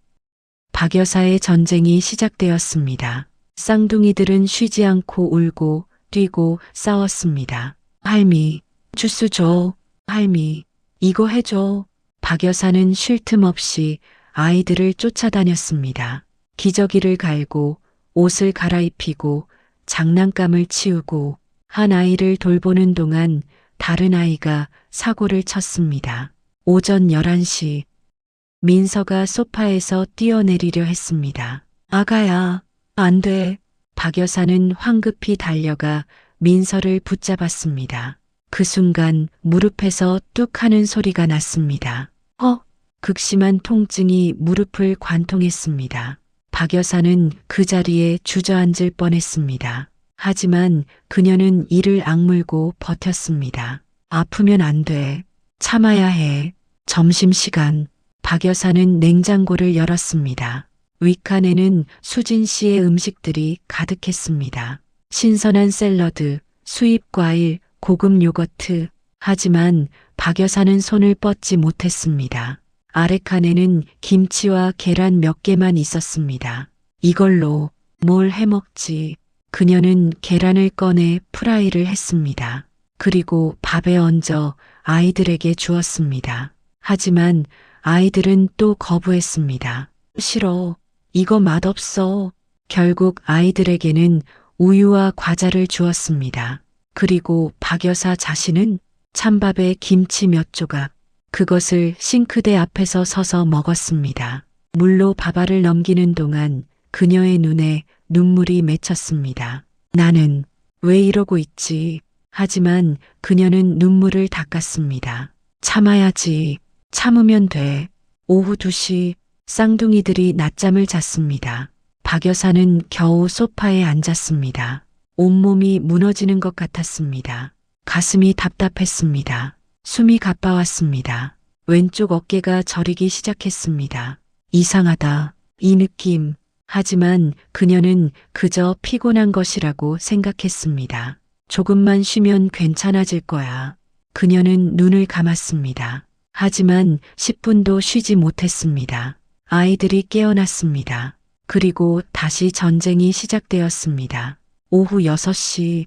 박 여사의 전쟁이 시작되었습니다. 쌍둥이들은 쉬지 않고 울고 뛰고 싸웠습니다. 할미, 주스 줘. 할미, 이거 해줘. 박 여사는 쉴 틈 없이 아이들을 쫓아다녔습니다. 기저귀를 갈고 옷을 갈아입히고 장난감을 치우고 한 아이를 돌보는 동안 다른 아이가 사고를 쳤습니다. 오전 11시 민서가 소파에서 뛰어내리려 했습니다. 아가야, 안 돼. 박 여사는 황급히 달려가 민서를 붙잡았습니다. 그 순간 무릎에서 뚝 하는 소리가 났습니다. 극심한 통증이 무릎을 관통했습니다. 박 여사는 그 자리에 주저앉을 뻔했습니다. 하지만 그녀는 이를 악물고 버텼습니다. 아프면 안 돼. 참아야 해. 점심시간. 박 여사는 냉장고를 열었습니다. 윗칸에는 수진 씨의 음식들이 가득했습니다. 신선한 샐러드, 수입 과일, 고급 요거트. 하지만 박 여사는 손을 뻗지 못했습니다. 아래칸에는 김치와 계란 몇 개만 있었습니다. 이걸로 뭘 해먹지. 그녀는 계란을 꺼내 프라이를 했습니다. 그리고 밥에 얹어 아이들에게 주었습니다. 하지만 아이들은 또 거부했습니다. 싫어. 이거 맛없어. 결국 아이들에게는 우유와 과자를 주었습니다. 그리고 박 여사 자신은 찬밥에 김치 몇 조각, 그것을 싱크대 앞에서 서서 먹었습니다. 물로 밥알을 넘기는 동안 그녀의 눈에 눈물이 맺혔습니다. 나는 왜 이러고 있지? 하지만 그녀는 눈물을 닦았습니다. 참아야지. 참으면 돼. 오후 2시 쌍둥이들이 낮잠을 잤습니다. 박 여사는 겨우 소파에 앉았습니다. 온몸이 무너지는 것 같았습니다. 가슴이 답답했습니다. 숨이 가빠왔습니다. 왼쪽 어깨가 저리기 시작했습니다. 이상하다. 이 느낌. 하지만 그녀는 그저 피곤한 것이라고 생각했습니다. 조금만 쉬면 괜찮아질 거야. 그녀는 눈을 감았습니다. 하지만 10분도 쉬지 못했습니다. 아이들이 깨어났습니다. 그리고 다시 전쟁이 시작되었습니다. 오후 6시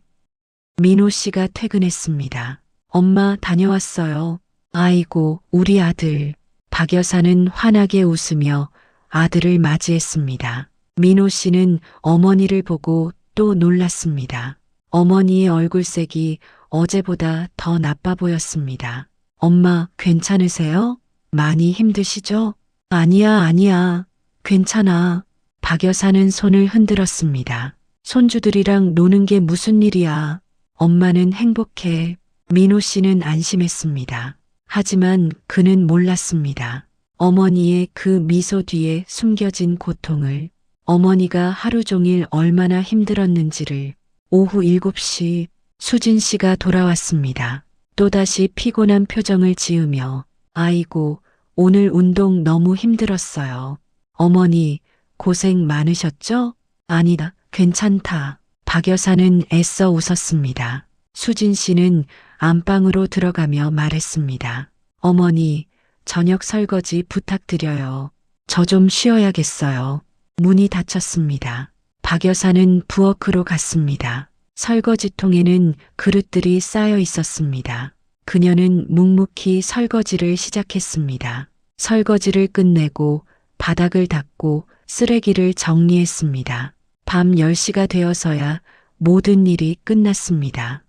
민호 씨가 퇴근했습니다. 엄마 다녀왔어요. 아이고 우리 아들. 박 여사는 환하게 웃으며 아들을 맞이했습니다. 민호 씨는 어머니를 보고 또 놀랐습니다. 어머니의 얼굴색이 어제보다 더 나빠 보였습니다. 엄마 괜찮으세요? 많이 힘드시죠? 아니야. 괜찮아. 박 여사는 손을 흔들었습니다. 손주들이랑 노는 게 무슨 일이야. 엄마는 행복해. 민호 씨는 안심했습니다. 하지만 그는 몰랐습니다. 어머니의 그 미소 뒤에 숨겨진 고통을, 어머니가 하루 종일 얼마나 힘들었는지를. 오후 7시 수진 씨가 돌아왔습니다. 또다시 피곤한 표정을 지으며 아이고 오늘 운동 너무 힘들었어요. 어머니 고생 많으셨죠? 아니다. 괜찮다. 박 여사는 애써 웃었습니다. 수진 씨는 안방으로 들어가며 말했습니다. 어머니, 저녁 설거지 부탁드려요. 저 좀 쉬어야겠어요. 문이 닫혔습니다. 박 여사는 부엌으로 갔습니다. 설거지통에는 그릇들이 쌓여 있었습니다. 그녀는 묵묵히 설거지를 시작했습니다. 설거지를 끝내고 바닥을 닦고 쓰레기를 정리했습니다. 밤 10시가 되어서야 모든 일이 끝났습니다.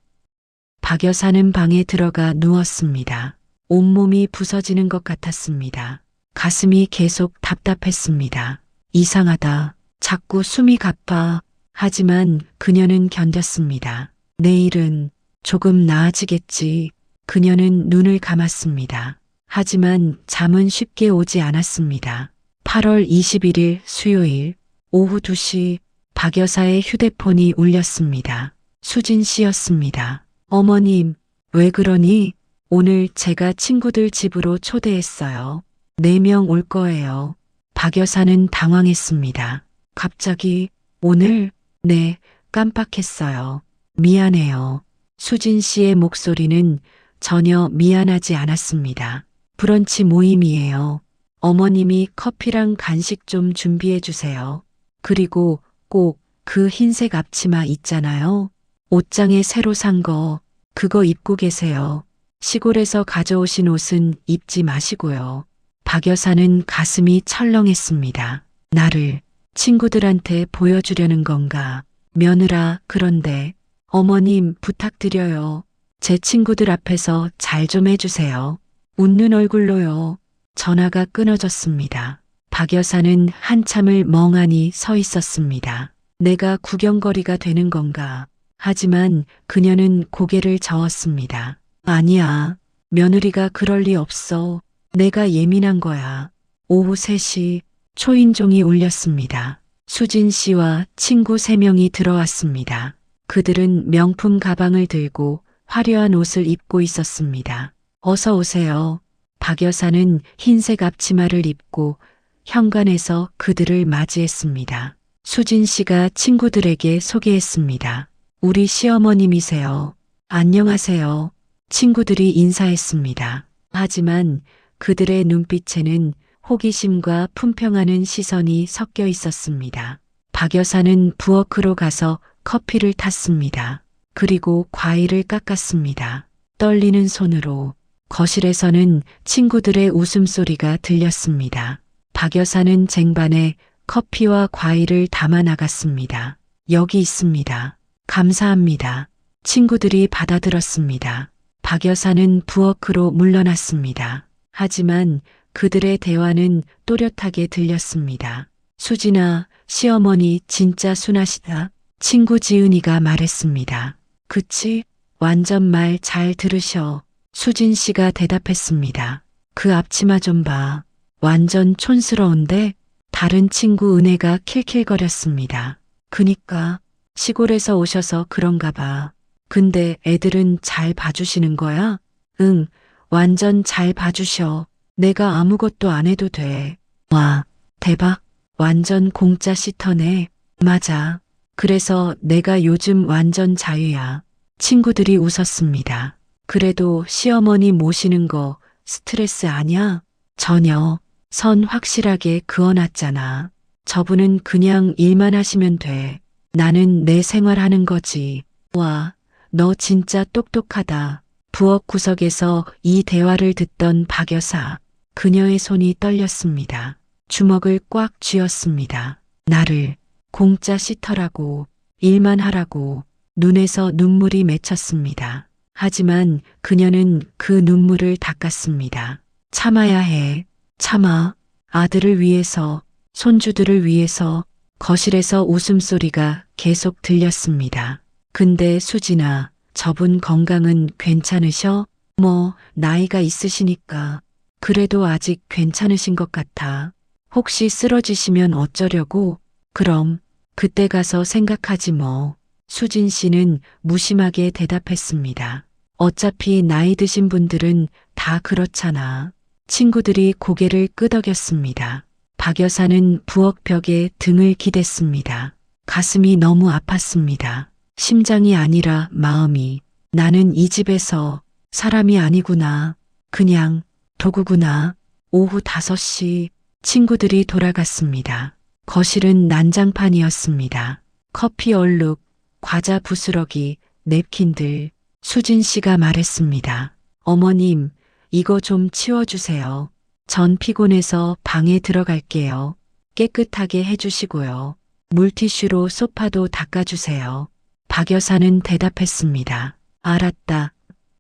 박 여사는 방에 들어가 누웠습니다. 온몸이 부서지는 것 같았습니다. 가슴이 계속 답답했습니다. 이상하다. 자꾸 숨이 가빠. 하지만 그녀는 견뎠습니다. 내일은 조금 나아지겠지. 그녀는 눈을 감았습니다. 하지만 잠은 쉽게 오지 않았습니다. 8월 21일 수요일 오후 2시 박 여사의 휴대폰이 울렸습니다. 수진 씨였습니다. 어머님, 왜 그러니? 오늘 제가 친구들 집으로 초대했어요. 4명 올 거예요. 박 여사는 당황했습니다. 갑자기 오늘? 네, 깜빡했어요. 미안해요. 수진 씨의 목소리는 전혀 미안하지 않았습니다. 브런치 모임이에요. 어머님이 커피랑 간식 좀 준비해 주세요. 그리고 꼭 그 흰색 앞치마 있잖아요. 옷장에 새로 산 거, 그거 입고 계세요. 시골에서 가져오신 옷은 입지 마시고요. 박 여사는 가슴이 철렁했습니다. 나를 친구들한테 보여주려는 건가? 며느라, 그런데 어머님 부탁드려요. 제 친구들 앞에서 잘 좀 해주세요. 웃는 얼굴로요. 전화가 끊어졌습니다. 박 여사는 한참을 멍하니 서 있었습니다. 내가 구경거리가 되는 건가? 하지만 그녀는 고개를 저었습니다. 아니야. 며느리가 그럴 리 없어. 내가 예민한 거야. 오후 3시 초인종이 울렸습니다. 수진 씨와 친구 3명이 들어왔습니다. 그들은 명품 가방을 들고 화려한 옷을 입고 있었습니다. 어서 오세요. 박 여사는 흰색 앞치마를 입고 현관에서 그들을 맞이했습니다. 수진 씨가 친구들에게 소개했습니다. 우리 시어머님이세요. 안녕하세요. 친구들이 인사했습니다. 하지만 그들의 눈빛에는 호기심과 품평하는 시선이 섞여 있었습니다. 박 여사는 부엌으로 가서 커피를 탔습니다. 그리고 과일을 깎았습니다. 떨리는 손으로. 거실에서는 친구들의 웃음소리가 들렸습니다. 박 여사는 쟁반에 커피와 과일을 담아 나갔습니다. 여기 있습니다. 감사합니다. 친구들이 받아들었습니다. 박 여사는 부엌으로 물러났습니다. 하지만 그들의 대화는 또렷하게 들렸습니다. 수진아, 시어머니 진짜 순하시다. 친구 지은이가 말했습니다. 그치? 완전 말 잘 들으셔. 수진 씨가 대답했습니다. 그 앞치마 좀 봐. 완전 촌스러운데? 다른 친구 은혜가 킬킬거렸습니다. 그니까 시골에서 오셔서 그런가 봐. 근데 애들은 잘 봐주시는 거야? 응, 완전 잘 봐주셔. 내가 아무것도 안 해도 돼. 와, 대박. 완전 공짜 시터네. 맞아. 그래서 내가 요즘 완전 자유야. 친구들이 웃었습니다. 그래도 시어머니 모시는 거 스트레스 아냐? 전혀. 선 확실하게 그어놨잖아. 저분은 그냥 일만 하시면 돼. 나는 내 생활하는 거지. 와, 너 진짜 똑똑하다. 부엌 구석에서 이 대화를 듣던 박 여사. 그녀의 손이 떨렸습니다. 주먹을 꽉 쥐었습니다. 나를 공짜 시터라고, 일만 하라고. 눈에서 눈물이 맺혔습니다. 하지만 그녀는 그 눈물을 닦았습니다. 참아야 해. 참아. 아들을 위해서, 손주들을 위해서. 거실에서 웃음소리가 계속 들렸습니다. 근데 수진아, 저분 건강은 괜찮으셔? 뭐, 나이가 있으시니까. 그래도 아직 괜찮으신 것 같아. 혹시 쓰러지시면 어쩌려고? 그럼, 그때 가서 생각하지 뭐. 수진 씨는 무심하게 대답했습니다. 어차피 나이 드신 분들은 다 그렇잖아. 친구들이 고개를 끄덕였습니다. 박 여사는 부엌 벽에 등을 기댔습니다. 가슴이 너무 아팠습니다. 심장이 아니라 마음이. 나는 이 집에서 사람이 아니구나. 그냥 도구구나. 오후 5시 친구들이 돌아갔습니다. 거실은 난장판이었습니다. 커피 얼룩, 과자 부스러기, 냅킨들. 수진 씨가 말했습니다. 어머님, 이거 좀 치워주세요. 전 피곤해서 방에 들어갈게요. 깨끗하게 해주시고요. 물티슈로 소파도 닦아주세요. 박 여사는 대답했습니다. 알았다.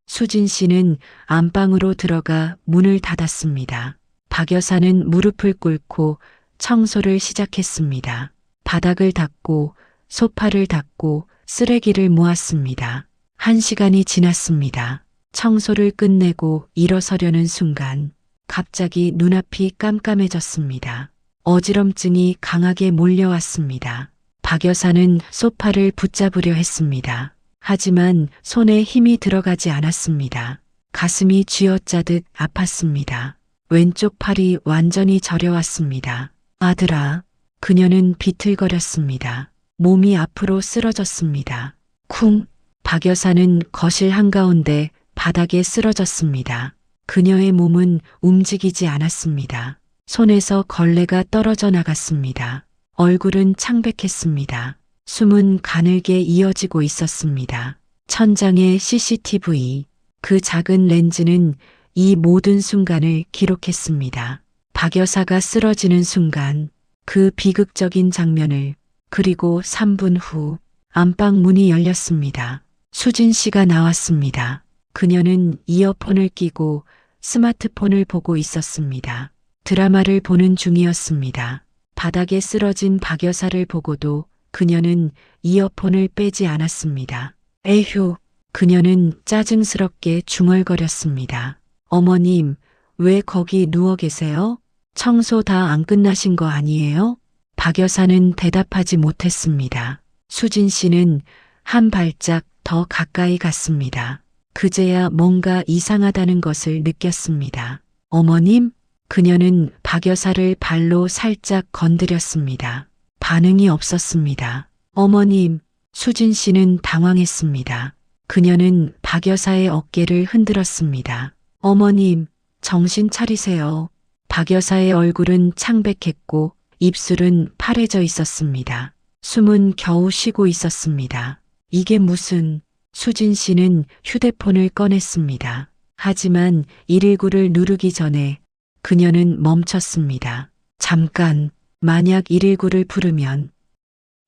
수진 씨는 안방으로 들어가 문을 닫았습니다. 박 여사는 무릎을 꿇고 청소를 시작했습니다. 바닥을 닦고 소파를 닦고 쓰레기를 모았습니다. 1시간이 지났습니다. 청소를 끝내고 일어서려는 순간 갑자기 눈앞이 깜깜해졌습니다. 어지럼증이 강하게 몰려왔습니다. 박 여사는 소파를 붙잡으려 했습니다. 하지만 손에 힘이 들어가지 않았습니다. 가슴이 쥐어짜듯 아팠습니다. 왼쪽 팔이 완전히 저려왔습니다. 아들아, 그녀는 비틀거렸습니다. 몸이 앞으로 쓰러졌습니다. 쿵! 박 여사는 거실 한가운데 바닥에 쓰러졌습니다. 그녀의 몸은 움직이지 않았습니다. 손에서 걸레가 떨어져 나갔습니다. 얼굴은 창백했습니다. 숨은 가늘게 이어지고 있었습니다. 천장의 CCTV, 그 작은 렌즈는 이 모든 순간을 기록했습니다. 박 여사가 쓰러지는 순간, 그 비극적인 장면을, 그리고 3분 후 안방 문이 열렸습니다. 수진 씨가 나왔습니다. 그녀는 이어폰을 끼고 스마트폰을 보고 있었습니다. 드라마를 보는 중이었습니다. 바닥에 쓰러진 박 여사를 보고도 그녀는 이어폰을 빼지 않았습니다. 에휴, 그녀는 짜증스럽게 중얼거렸습니다. 어머님, 왜 거기 누워 계세요? 청소 다 안 끝나신 거 아니에요? 박 여사는 대답하지 못했습니다. 수진 씨는 한 발짝 더 가까이 갔습니다. 그제야 뭔가 이상하다는 것을 느꼈습니다. 어머님? 그녀는 박 여사를 발로 살짝 건드렸습니다. 반응이 없었습니다. 어머님, 수진 씨는 당황했습니다. 그녀는 박 여사의 어깨를 흔들었습니다. 어머님, 정신 차리세요. 박 여사의 얼굴은 창백했고 입술은 파래져 있었습니다. 숨은 겨우 쉬고 있었습니다. 이게 무슨... 수진 씨는 휴대폰을 꺼냈습니다. 하지만 119를 누르기 전에 그녀는 멈췄습니다. 잠깐, 만약 119를 부르면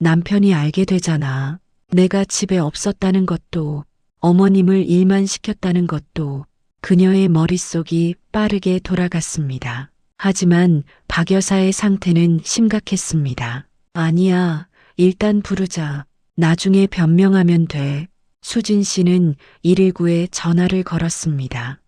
남편이 알게 되잖아. 내가 집에 없었다는 것도, 어머님을 일만 시켰다는 것도. 그녀의 머릿속이 빠르게 돌아갔습니다. 하지만 박 여사의 상태는 심각했습니다. 아니야, 일단 부르자. 나중에 변명하면 돼. 수진 씨는 119에 전화를 걸었습니다.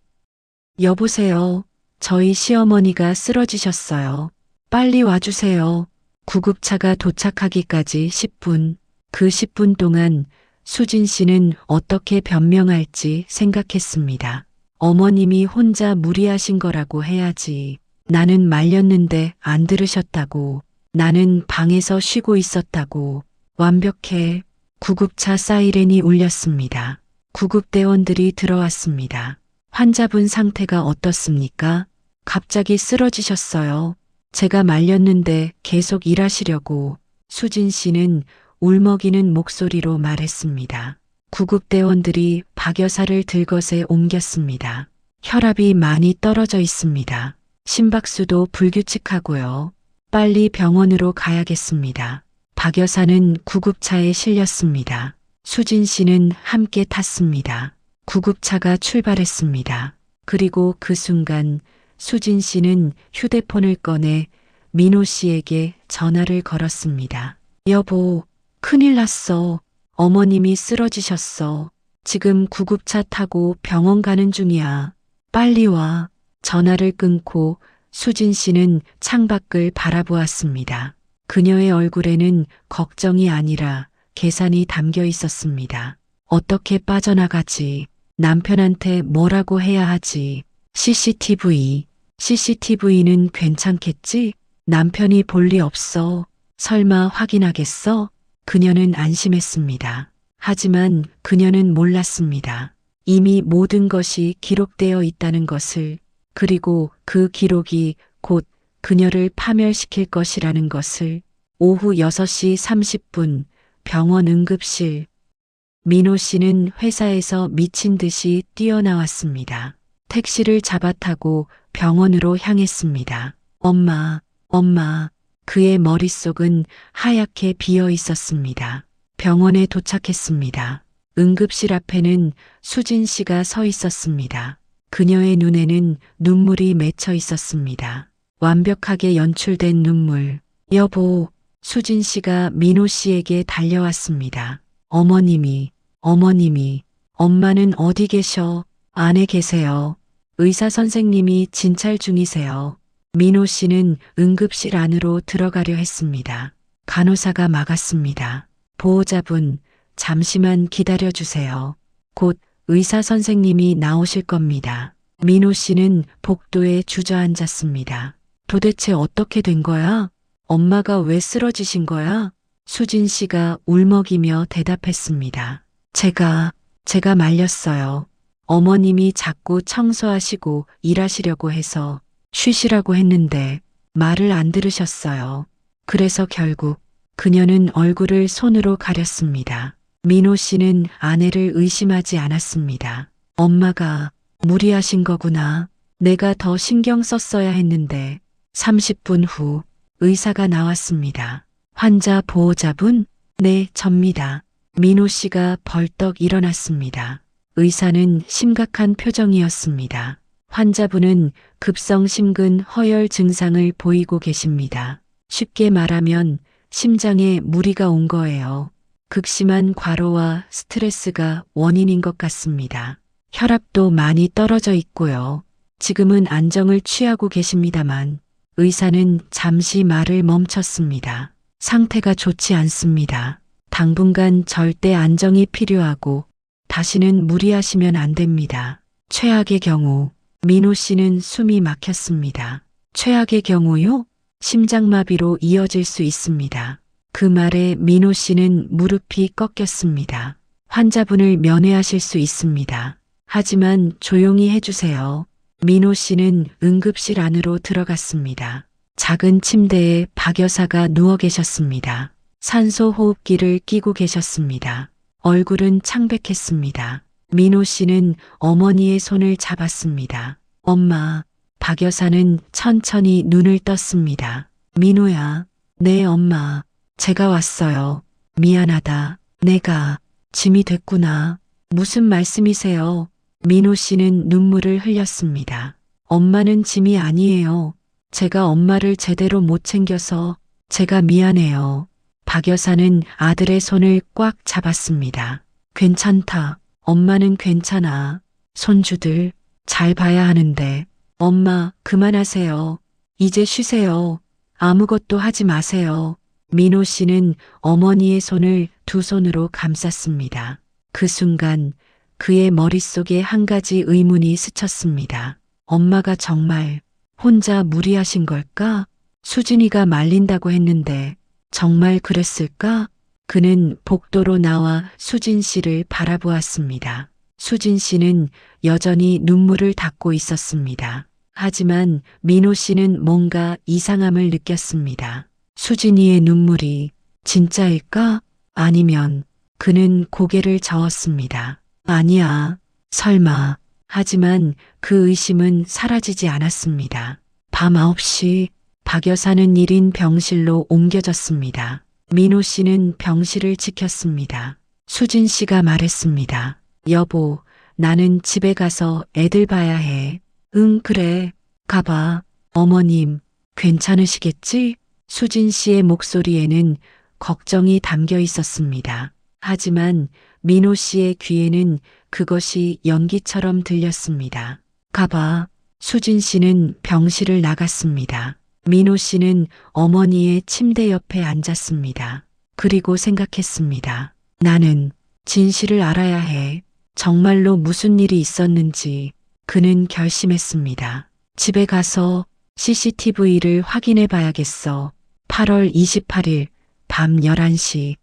여보세요. 저희 시어머니가 쓰러지셨어요. 빨리 와주세요. 구급차가 도착하기까지 10분. 그 10분 동안 수진 씨는 어떻게 변명할지 생각했습니다. 어머님이 혼자 무리하신 거라고 해야지. 나는 말렸는데 안 들으셨다고. 나는 방에서 쉬고 있었다고. 완벽해. 구급차 사이렌이 울렸습니다. 구급대원들이 들어왔습니다. 환자분 상태가 어떻습니까? 갑자기 쓰러지셨어요. 제가 말렸는데 계속 일하시려고. 수진 씨는 울먹이는 목소리로 말했습니다. 구급대원들이 박 여사를 들것에 옮겼습니다. 혈압이 많이 떨어져 있습니다. 심박수도 불규칙하고요. 빨리 병원으로 가야겠습니다. 박 여사는 구급차에 실렸습니다. 수진 씨는 함께 탔습니다. 구급차가 출발했습니다. 그리고 그 순간 수진 씨는 휴대폰을 꺼내 민호 씨에게 전화를 걸었습니다. 여보, 큰일 났어. 어머님이 쓰러지셨어. 지금 구급차 타고 병원 가는 중이야. 빨리 와. 전화를 끊고 수진 씨는 창밖을 바라보았습니다. 그녀의 얼굴에는 걱정이 아니라 계산이 담겨 있었습니다. 어떻게 빠져나가지? 남편한테 뭐라고 해야 하지? CCTV는 괜찮겠지? 남편이 볼 리 없어. 설마 확인하겠어? 그녀는 안심했습니다. 하지만 그녀는 몰랐습니다. 이미 모든 것이 기록되어 있다는 것을, 그리고 그 기록이 곧 그녀를 파멸시킬 것이라는 것을. 오후 6시 30분 병원 응급실. 민호 씨는 회사에서 미친 듯이 뛰어나왔습니다. 택시를 잡아타고 병원으로 향했습니다. 엄마. 그의 머릿속은 하얗게 비어 있었습니다. 병원에 도착했습니다. 응급실 앞에는 수진 씨가 서 있었습니다. 그녀의 눈에는 눈물이 맺혀 있었습니다. 완벽하게 연출된 눈물. 여보, 수진 씨가 민호 씨에게 달려왔습니다. 어머님이, 엄마는 어디 계셔? 안에 계세요. 의사 선생님이 진찰 중이세요. 민호 씨는 응급실 안으로 들어가려 했습니다. 간호사가 막았습니다. 보호자분, 잠시만 기다려주세요. 곧 의사 선생님이 나오실 겁니다. 민호 씨는 복도에 주저앉았습니다. 도대체 어떻게 된 거야? 엄마가 왜 쓰러지신 거야? 수진 씨가 울먹이며 대답했습니다. 제가 말렸어요. 어머님이 자꾸 청소하시고 일하시려고 해서 쉬시라고 했는데 말을 안 들으셨어요. 그래서 결국 그녀는 얼굴을 손으로 가렸습니다. 민호 씨는 아내를 의심하지 않았습니다. 엄마가 무리하신 거구나. 내가 더 신경 썼어야 했는데. 30분 후 의사가 나왔습니다. 환자 보호자분? 네, 접니다. 민호 씨가 벌떡 일어났습니다. 의사는 심각한 표정이었습니다. 환자분은 급성 심근 허열 증상을 보이고 계십니다. 쉽게 말하면 심장에 무리가 온 거예요. 극심한 과로와 스트레스가 원인인 것 같습니다. 혈압도 많이 떨어져 있고요. 지금은 안정을 취하고 계십니다만 의사는 잠시 말을 멈췄습니다. 상태가 좋지 않습니다. 당분간 절대 안정이 필요하고 다시는 무리하시면 안 됩니다. 최악의 경우 민호 씨는 숨이 막혔습니다. 최악의 경우요? 심장마비로 이어질 수 있습니다. 그 말에 민호 씨는 무릎이 꺾였습니다. 환자분을 면회하실 수 있습니다. 하지만 조용히 해주세요. 민호 씨는 응급실 안으로 들어갔습니다. 작은 침대에 박 여사가 누워 계셨습니다. 산소 호흡기를 끼고 계셨습니다. 얼굴은 창백했습니다. 민호 씨는 어머니의 손을 잡았습니다. 엄마, 박 여사는 천천히 눈을 떴습니다. 민호야, 네 엄마, 제가 왔어요. 미안하다. 내가 짐이 됐구나. 무슨 말씀이세요? 민호 씨는 눈물을 흘렸습니다. 엄마는 짐이 아니에요. 제가 엄마를 제대로 못 챙겨서 제가 미안해요. 박 여사는 아들의 손을 꽉 잡았습니다. 괜찮다. 엄마는 괜찮아. 손주들 잘 봐야 하는데. 엄마, 그만하세요. 이제 쉬세요. 아무것도 하지 마세요. 민호 씨는 어머니의 손을 두 손으로 감쌌습니다. 그 순간 그의 머릿속에 한 가지 의문이 스쳤습니다. 엄마가 정말 혼자 무리하신 걸까? 수진이가 말린다고 했는데 정말 그랬을까? 그는 복도로 나와 수진 씨를 바라보았습니다. 수진 씨는 여전히 눈물을 닦고 있었습니다. 하지만 민호 씨는 뭔가 이상함을 느꼈습니다. 수진이의 눈물이 진짜일까? 아니면 그는 고개를 저었습니다. 아니야, 설마. 하지만 그 의심은 사라지지 않았습니다. 밤 9시 박 여사는 1인 병실로 옮겨졌습니다. 민호 씨는 병실을 지켰습니다. 수진 씨가 말했습니다. 여보, 나는 집에 가서 애들 봐야 해. 응, 그래. 가봐. 어머님, 괜찮으시겠지? 수진 씨의 목소리에는 걱정이 담겨 있었습니다. 하지만 민호 씨의 귀에는 그것이 연기처럼 들렸습니다. 가봐. 수진 씨는 병실을 나갔습니다. 민호 씨는 어머니의 침대 옆에 앉았습니다. 그리고 생각했습니다. 나는 진실을 알아야 해. 정말로 무슨 일이 있었는지 그는 결심했습니다. 집에 가서 CCTV를 확인해 봐야겠어. 8월 28일 밤 11시.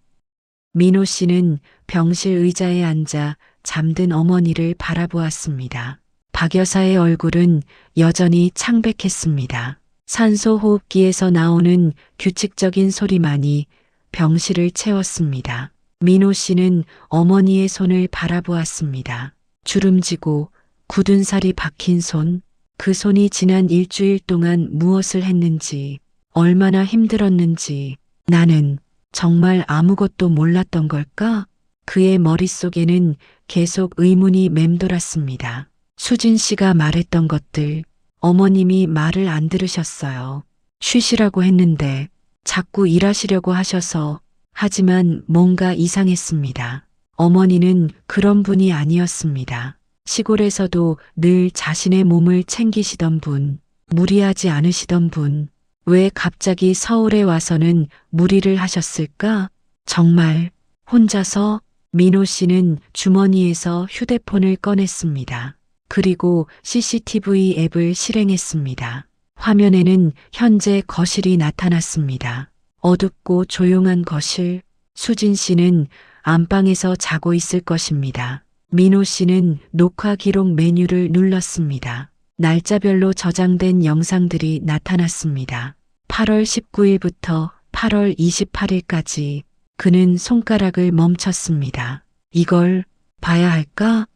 민호 씨는 병실 의자에 앉아 잠든 어머니를 바라보았습니다. 박 여사의 얼굴은 여전히 창백했습니다. 산소호흡기에서 나오는 규칙적인 소리만이 병실을 채웠습니다. 민호 씨는 어머니의 손을 바라보았습니다. 주름지고 굳은 살이 박힌 손, 그 손이 지난 일주일 동안 무엇을 했는지, 얼마나 힘들었는지, 나는 정말 아무것도 몰랐던 걸까? 그의 머릿속에는 계속 의문이 맴돌았습니다. 수진 씨가 말했던 것들, 어머님이 말을 안 들으셨어요. 쉬시라고 했는데 자꾸 일하시려고 하셔서 하지만 뭔가 이상했습니다. 어머니는 그런 분이 아니었습니다. 시골에서도 늘 자신의 몸을 챙기시던 분, 무리하지 않으시던 분, 왜 갑자기 서울에 와서는 무리를 하셨을까? 정말 혼자서? 민호 씨는 주머니에서 휴대폰을 꺼냈습니다. 그리고 CCTV 앱을 실행했습니다. 화면에는 현재 거실이 나타났습니다. 어둡고 조용한 거실. 수진 씨는 안방에서 자고 있을 것입니다. 민호 씨는 녹화 기록 메뉴를 눌렀습니다. 날짜별로 저장된 영상들이 나타났습니다. 8월 19일부터 8월 28일까지 그는 손가락을 멈췄습니다. 이걸 봐야 할까?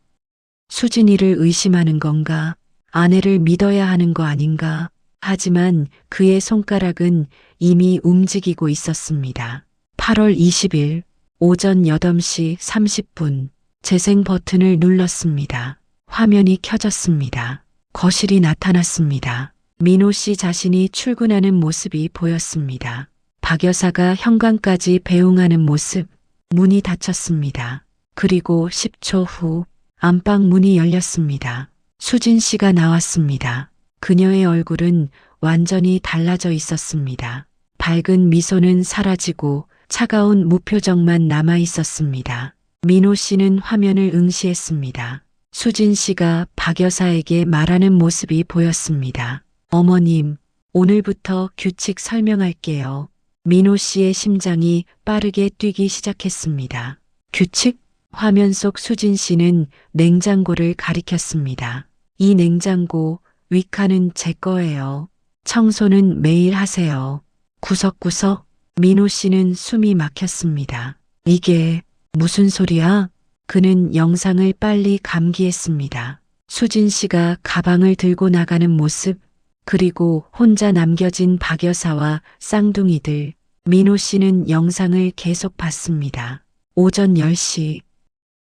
수진이를 의심하는 건가? 아내를 믿어야 하는 거 아닌가? 하지만 그의 손가락은 이미 움직이고 있었습니다. 8월 20일 오전 8시 30분 재생 버튼을 눌렀습니다. 화면이 켜졌습니다. 거실이 나타났습니다. 민호 씨 자신이 출근하는 모습이 보였습니다. 박 여사가 현관까지 배웅하는 모습, 문이 닫혔습니다. 그리고 10초 후 안방 문이 열렸습니다. 수진 씨가 나왔습니다. 그녀의 얼굴은 완전히 달라져 있었습니다. 밝은 미소는 사라지고 차가운 무표정만 남아 있었습니다. 민호 씨는 화면을 응시했습니다. 수진 씨가 박 여사에게 말하는 모습이 보였습니다. 어머님, 오늘부터 규칙 설명할게요. 민호 씨의 심장이 빠르게 뛰기 시작했습니다. 규칙? 화면 속 수진 씨는 냉장고를 가리켰습니다. 이 냉장고, 위칸은 제 거예요. 청소는 매일 하세요. 구석구석. 민호 씨는 숨이 막혔습니다. 이게 무슨 소리야? 그는 영상을 빨리 감기했습니다. 수진 씨가 가방을 들고 나가는 모습, 그리고 혼자 남겨진 박 여사와 쌍둥이들. 민호 씨는 영상을 계속 봤습니다. 오전 10시.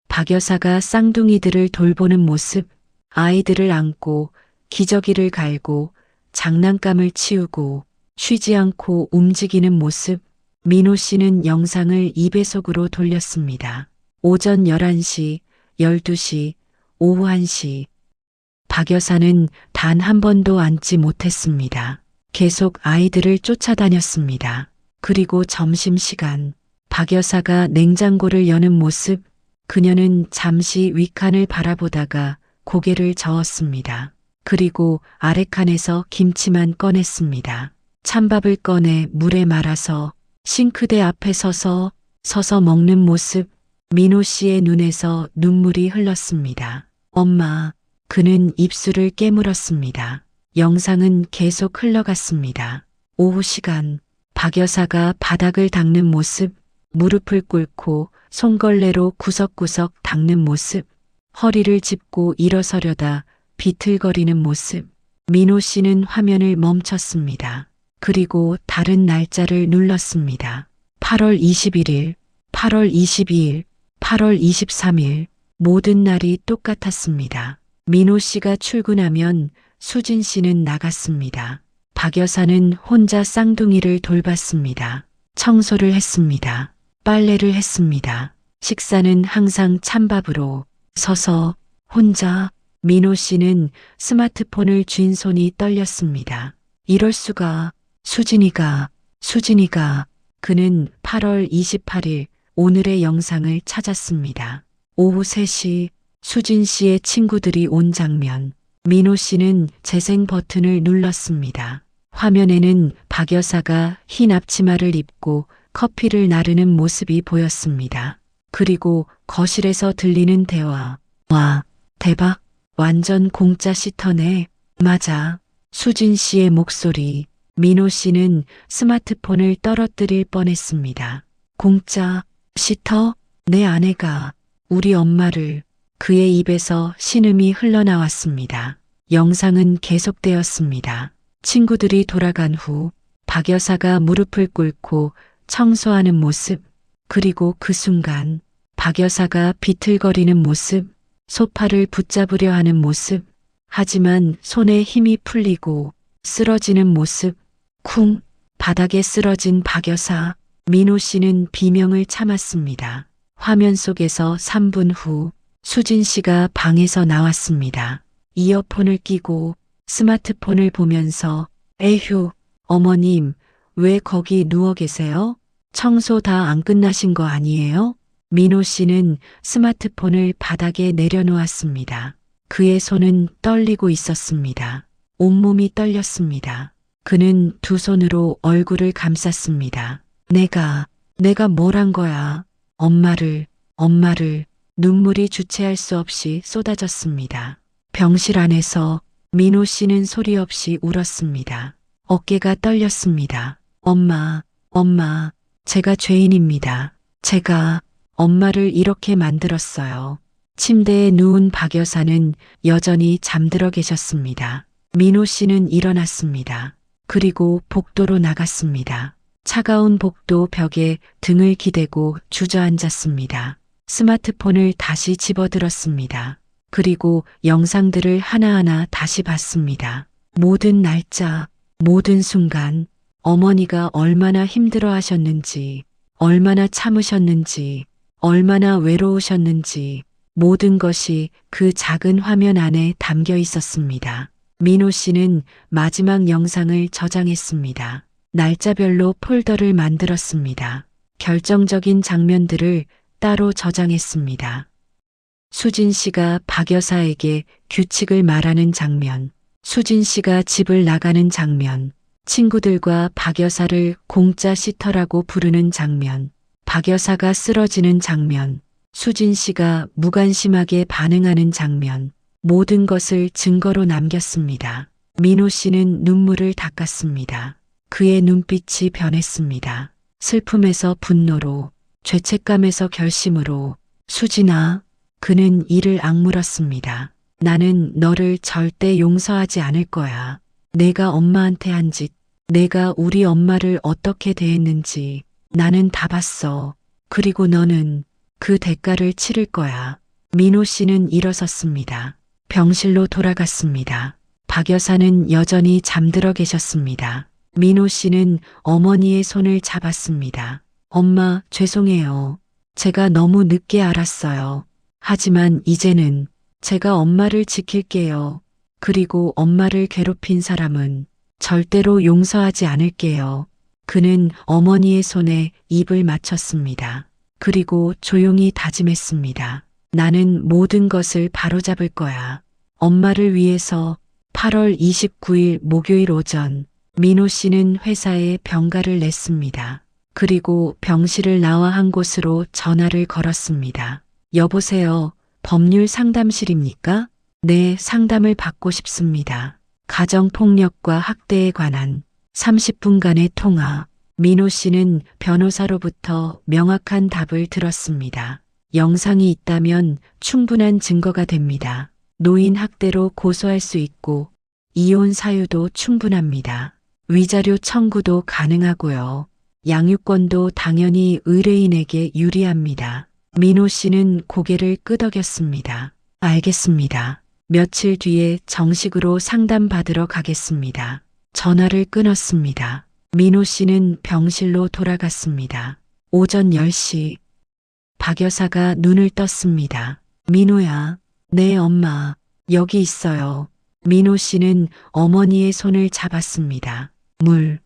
박 여사가 쌍둥이들을 돌보는 모습, 아이들을 안고 기저귀를 갈고 장난감을 치우고 쉬지 않고 움직이는 모습. 민호 씨는 영상을 2배속으로 돌렸습니다. 오전 11시, 12시, 오후 1시. 박 여사는 단 한 번도 앉지 못했습니다. 계속 아이들을 쫓아다녔습니다. 그리고 점심시간, 박 여사가 냉장고를 여는 모습, 그녀는 잠시 윗칸을 바라보다가 고개를 저었습니다. 그리고 아랫칸에서 김치만 꺼냈습니다. 찬밥을 꺼내 물에 말아서 싱크대 앞에 서서 먹는 모습, 민호 씨의 눈에서 눈물이 흘렀습니다. 엄마, 그는 입술을 깨물었습니다. 영상은 계속 흘러갔습니다. 오후 시간, 박 여사가 바닥을 닦는 모습, 무릎을 꿇고 손걸레로 구석구석 닦는 모습, 허리를 짚고 일어서려다 비틀거리는 모습. 민호 씨는 화면을 멈췄습니다. 그리고 다른 날짜를 눌렀습니다. 8월 21일, 8월 22일, 8월 23일, 모든 날이 똑같았습니다. 민호 씨가 출근하면 수진 씨는 나갔습니다. 박 여사는 혼자 쌍둥이를 돌봤습니다. 청소를 했습니다. 빨래를 했습니다. 식사는 항상 찬밥으로 서서 혼자. 민호 씨는 스마트폰을 쥔 손이 떨렸습니다. 이럴 수가, 수진이가. 그는 8월 28일 오늘의 영상을 찾았습니다. 오후 3시 수진 씨의 친구들이 온 장면. 민호 씨는 재생 버튼을 눌렀습니다. 화면에는 박 여사가 흰 앞치마를 입고 커피를 나르는 모습이 보였습니다. 그리고 거실에서 들리는 대화. 와, 대박. 완전 공짜 시터네. 맞아. 수진 씨의 목소리. 민호 씨는 스마트폰을 떨어뜨릴 뻔했습니다. 공짜 시터? 내 아내가 우리 엄마를. 그의 입에서 신음이 흘러나왔습니다. 영상은 계속되었습니다. 친구들이 돌아간 후 박 여사가 무릎을 꿇고 청소하는 모습, 그리고 그 순간 박 여사가 비틀거리는 모습, 소파를 붙잡으려 하는 모습, 하지만 손에 힘이 풀리고 쓰러지는 모습, 쿵, 바닥에 쓰러진 박 여사. 민호 씨는 비명을 참았습니다. 화면 속에서 3분 후 수진 씨가 방에서 나왔습니다. 이어폰을 끼고 스마트폰을 보면서 에휴, 어머님, 왜 거기 누워 계세요? 청소 다 안 끝나신 거 아니에요? 민호 씨는 스마트폰을 바닥에 내려놓았습니다. 그의 손은 떨리고 있었습니다. 온몸이 떨렸습니다. 그는 두 손으로 얼굴을 감쌌습니다. 내가 뭘 한 거야? 엄마를. 눈물이 주체할 수 없이 쏟아졌습니다. 병실 안에서 민호 씨는 소리 없이 울었습니다. 어깨가 떨렸습니다. 엄마, 제가 죄인입니다. 제가 엄마를 이렇게 만들었어요. 침대에 누운 박 여사는 여전히 잠들어 계셨습니다. 민호 씨는 일어났습니다. 그리고 복도로 나갔습니다. 차가운 복도 벽에 등을 기대고 주저앉았습니다. 스마트폰을 다시 집어들었습니다. 그리고 영상들을 하나하나 다시 봤습니다. 모든 날짜, 모든 순간, 어머니가 얼마나 힘들어 하셨는지, 얼마나 참으셨는지, 얼마나 외로우셨는지, 모든 것이 그 작은 화면 안에 담겨 있었습니다. 민호 씨는 마지막 영상을 저장했습니다. 날짜별로 폴더를 만들었습니다. 결정적인 장면들을 따로 저장했습니다. 수진 씨가 박 여사에게 규칙을 말하는 장면, 수진 씨가 집을 나가는 장면, 친구들과 박 여사를 공짜 시터라고 부르는 장면, 박 여사가 쓰러지는 장면, 수진 씨가 무관심하게 반응하는 장면, 모든 것을 증거로 남겼습니다. 민호 씨는 눈물을 닦았습니다. 그의 눈빛이 변했습니다. 슬픔에서 분노로, 죄책감에서 결심으로. 수진아, 그는 이를 악물었습니다. 나는 너를 절대 용서하지 않을 거야. 내가 엄마한테 한 짓, 내가 우리 엄마를 어떻게 대했는지 나는 다 봤어. 그리고 너는 그 대가를 치를 거야. 민호 씨는 일어섰습니다. 병실로 돌아갔습니다. 박 여사는 여전히 잠들어 계셨습니다. 민호 씨는 어머니의 손을 잡았습니다. 엄마, 죄송해요. 제가 너무 늦게 알았어요. 하지만 이제는 제가 엄마를 지킬게요. 그리고 엄마를 괴롭힌 사람은 절대로 용서하지 않을게요. 그는 어머니의 손에 입을 맞췄습니다. 그리고 조용히 다짐했습니다. 나는 모든 것을 바로잡을 거야. 엄마를 위해서. 8월 29일 목요일 오전, 민호 씨는 회사에 병가를 냈습니다. 그리고 병실을 나와 한 곳으로 전화를 걸었습니다. 여보세요. 법률 상담실입니까? 네, 상담을 받고 싶습니다. 가정폭력과 학대에 관한 30분간의 통화. 민호 씨는 변호사로부터 명확한 답을 들었습니다. 영상이 있다면 충분한 증거가 됩니다. 노인 학대로 고소할 수 있고 이혼 사유도 충분합니다. 위자료 청구도 가능하고요. 양육권도 당연히 의뢰인에게 유리합니다. 민호 씨는 고개를 끄덕였습니다. 알겠습니다. 며칠 뒤에 정식으로 상담받으러 가겠습니다. 전화를 끊었습니다. 민호 씨는 병실로 돌아갔습니다. 오전 10시. 박 여사가 눈을 떴습니다. 민호야. 네, 엄마. 여기 있어요. 민호 씨는 어머니의 손을 잡았습니다. 물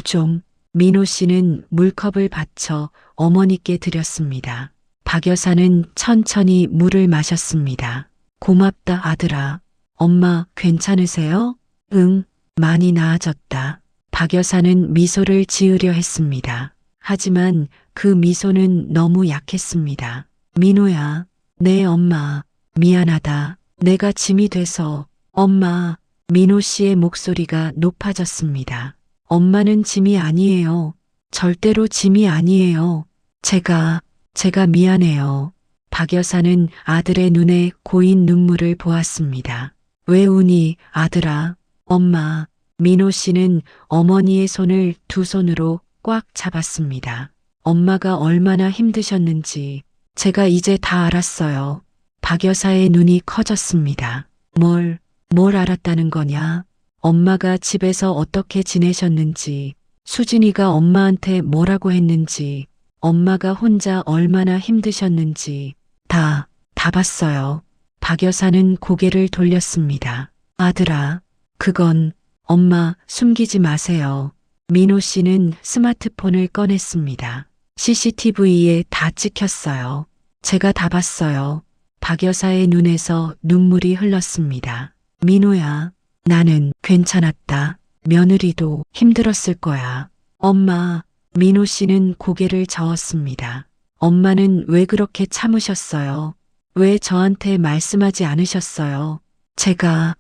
좀. 민호 씨는 물컵을 받쳐 어머니께 드렸습니다. 박 여사는 천천히 물을 마셨습니다. 고맙다, 아들아. 엄마, 괜찮으세요? 응, 많이 나아졌다. 박 여사는 미소를 지으려 했습니다. 하지만 그 미소는 너무 약했습니다. 민호야. 네, 엄마. 미안하다. 내가 짐이 돼서. 엄마. 민호 씨의 목소리가 높아졌습니다. 엄마는 짐이 아니에요. 절대로 짐이 아니에요. 제가 미안해요. 박 여사는 아들의 눈에 고인 눈물을 보았습니다. 왜 우니, 아들아? 엄마. 민호 씨는 어머니의 손을 두 손으로 꽉 잡았습니다. 엄마가 얼마나 힘드셨는지 제가 이제 다 알았어요. 박 여사의 눈이 커졌습니다. 뭘 알았다는 거냐? 엄마가 집에서 어떻게 지내셨는지, 수진이가 엄마한테 뭐라고 했는지, 엄마가 혼자 얼마나 힘드셨는지 다 봤어요. 박 여사는 고개를 돌렸습니다. 아들아, 그건 엄마 숨기지 마세요. 민호 씨는 스마트폰을 꺼냈습니다. CCTV에 다 찍혔어요. 제가 다 봤어요. 박 여사의 눈에서 눈물이 흘렀습니다. 민호야, 나는 괜찮았다. 며느리도 힘들었을 거야. 엄마. 민호 씨는 고개를 저었습니다. 엄마는 왜 그렇게 참으셨어요? 왜 저한테 말씀하지 않으셨어요? 제가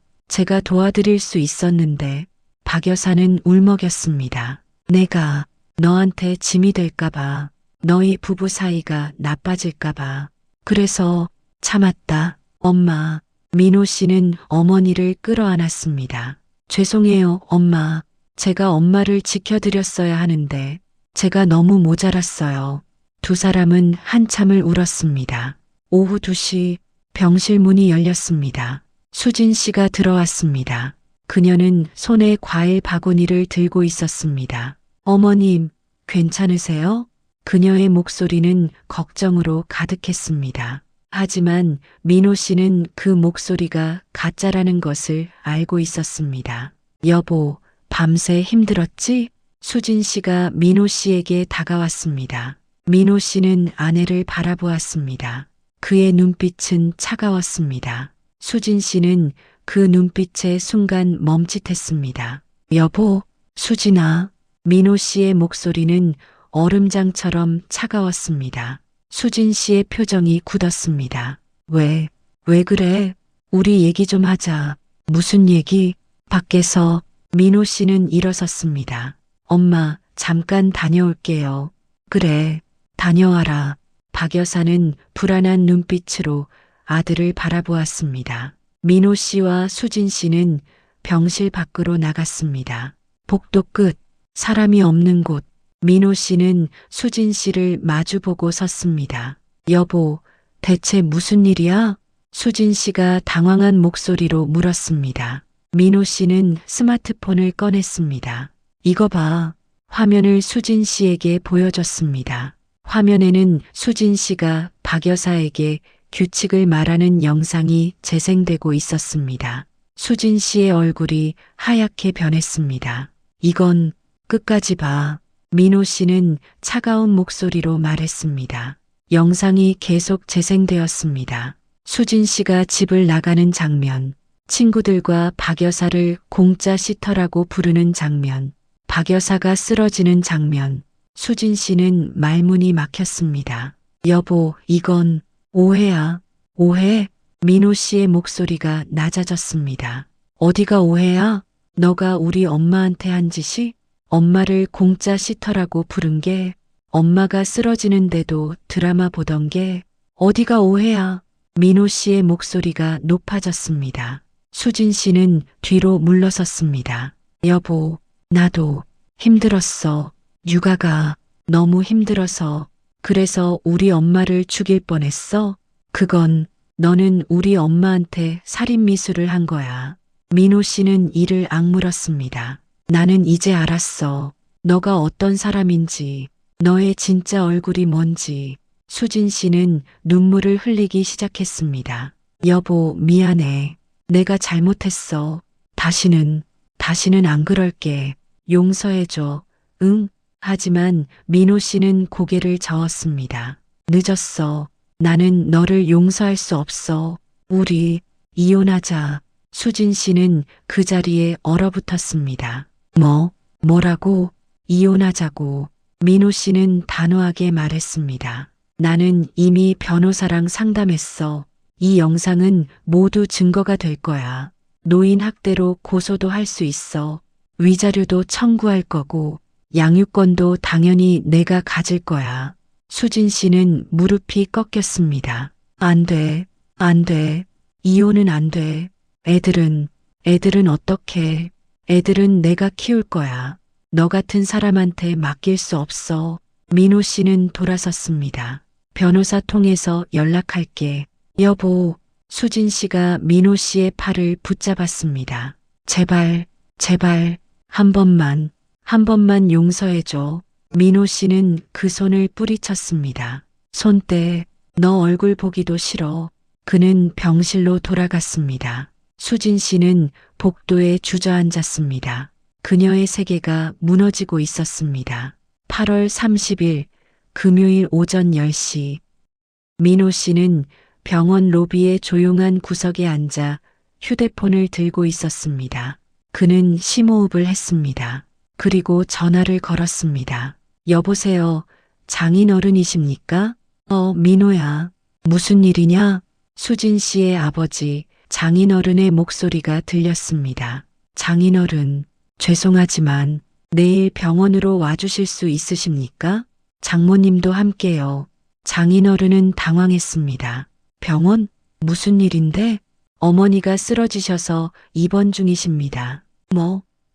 도와드릴 수 있었는데. 박 여사는 울먹였습니다. 내가 너한테 짐이 될까봐, 너희 부부 사이가 나빠질까봐. 그래서 참았다. 엄마. 민호 씨는 어머니를 끌어안았습니다. 죄송해요, 엄마. 제가 엄마를 지켜드렸어야 하는데 제가 너무 모자랐어요. 두 사람은 한참을 울었습니다. 오후 2시 병실 문이 열렸습니다. 수진 씨가 들어왔습니다. 그녀는 손에 과일 바구니를 들고 있었습니다. 어머님, 괜찮으세요? 그녀의 목소리는 걱정으로 가득했습니다. 하지만 민호 씨는 그 목소리가 가짜라는 것을 알고 있었습니다. 여보, 밤새 힘들었지? 수진 씨가 민호 씨에게 다가왔습니다. 민호 씨는 아내를 바라보았습니다. 그의 눈빛은 차가웠습니다. 수진 씨는 그 눈빛에 순간 멈칫했습니다. 여보, 수진아. 민호 씨의 목소리는 얼음장처럼 차가웠습니다. 수진 씨의 표정이 굳었습니다. 왜 그래? 우리 얘기 좀 하자. 무슨 얘기? 밖에서 민호 씨는 일어섰습니다. 엄마, 잠깐 다녀올게요. 그래, 다녀와라. 박 여사는 불안한 눈빛으로 아들을 바라보았습니다. 민호 씨와 수진 씨는 병실 밖으로 나갔습니다. 복도 끝, 사람이 없는 곳. 민호 씨는 수진 씨를 마주보고 섰습니다. 여보, 대체 무슨 일이야? 수진 씨가 당황한 목소리로 물었습니다. 민호 씨는 스마트폰을 꺼냈습니다. 이거 봐. 화면을 수진 씨에게 보여줬습니다. 화면에는 수진 씨가 박 여사에게 규칙을 말하는 영상이 재생되고 있었습니다. 수진 씨의 얼굴이 하얗게 변했습니다. 이건 끝까지 봐. 민호 씨는 차가운 목소리로 말했습니다. 영상이 계속 재생되었습니다. 수진 씨가 집을 나가는 장면, 친구들과 박 여사를 공짜 시터라고 부르는 장면, 박 여사가 쓰러지는 장면, 수진 씨는 말문이 막혔습니다. 여보, 이건 오해야. 오해? 민호 씨의 목소리가 낮아졌습니다. 어디가 오해야? 너가 우리 엄마한테 한 짓이? 엄마를 공짜 시터라고 부른 게, 엄마가 쓰러지는데도 드라마 보던 게 어디가 오해야? 민호 씨의 목소리가 높아졌습니다. 수진 씨는 뒤로 물러섰습니다. 여보, 나도 힘들었어. 육아가 너무 힘들어서. 그래서 우리 엄마를 죽일 뻔했어? 그건 너는 우리 엄마한테 살인미수를 한 거야. 민호 씨는 이를 악물었습니다. 나는 이제 알았어. 너가 어떤 사람인지, 너의 진짜 얼굴이 뭔지. 수진 씨는 눈물을 흘리기 시작했습니다. 여보, 미안해. 내가 잘못했어. 다시는 안 그럴게. 용서해줘. 응? 하지만 민호 씨는 고개를 저었습니다. 늦었어. 나는 너를 용서할 수 없어. 우리 이혼하자. 수진 씨는 그 자리에 얼어붙었습니다. 뭐라고? 이혼하자고. 민호 씨는 단호하게 말했습니다. 나는 이미 변호사랑 상담했어. 이 영상은 모두 증거가 될 거야. 노인 학대로 고소도 할 수 있어. 위자료도 청구할 거고, 양육권도 당연히 내가 가질 거야. 수진 씨는 무릎이 꺾였습니다. 안 돼. 이혼은 안 돼. 애들은 어떻게? 애들은 내가 키울 거야. 너 같은 사람한테 맡길 수 없어. 민호 씨는 돌아섰습니다. 변호사 통해서 연락할게. 여보, 수진 씨가 민호 씨의 팔을 붙잡았습니다. 제발, 한 번만 용서해줘. 민호 씨는 그 손을 뿌리쳤습니다. 손 떼, 너 얼굴 보기도 싫어. 그는 병실로 돌아갔습니다. 수진 씨는 복도에 주저앉았습니다. 그녀의 세계가 무너지고 있었습니다. 8월 30일 금요일 오전 10시 민호 씨는 병원 로비의 조용한 구석에 앉아 휴대폰을 들고 있었습니다. 그는 심호흡을 했습니다. 그리고 전화를 걸었습니다. 여보세요, 장인어른이십니까? 민호야. 무슨 일이냐? 수진 씨의 아버지 장인어른의 목소리가 들렸습니다. 장인어른, 죄송하지만 내일 병원으로 와주실 수 있으십니까? 장모님도 함께요. 장인어른은 당황했습니다. 병원? 무슨 일인데? 어머니가 쓰러지셔서 입원 중이십니다.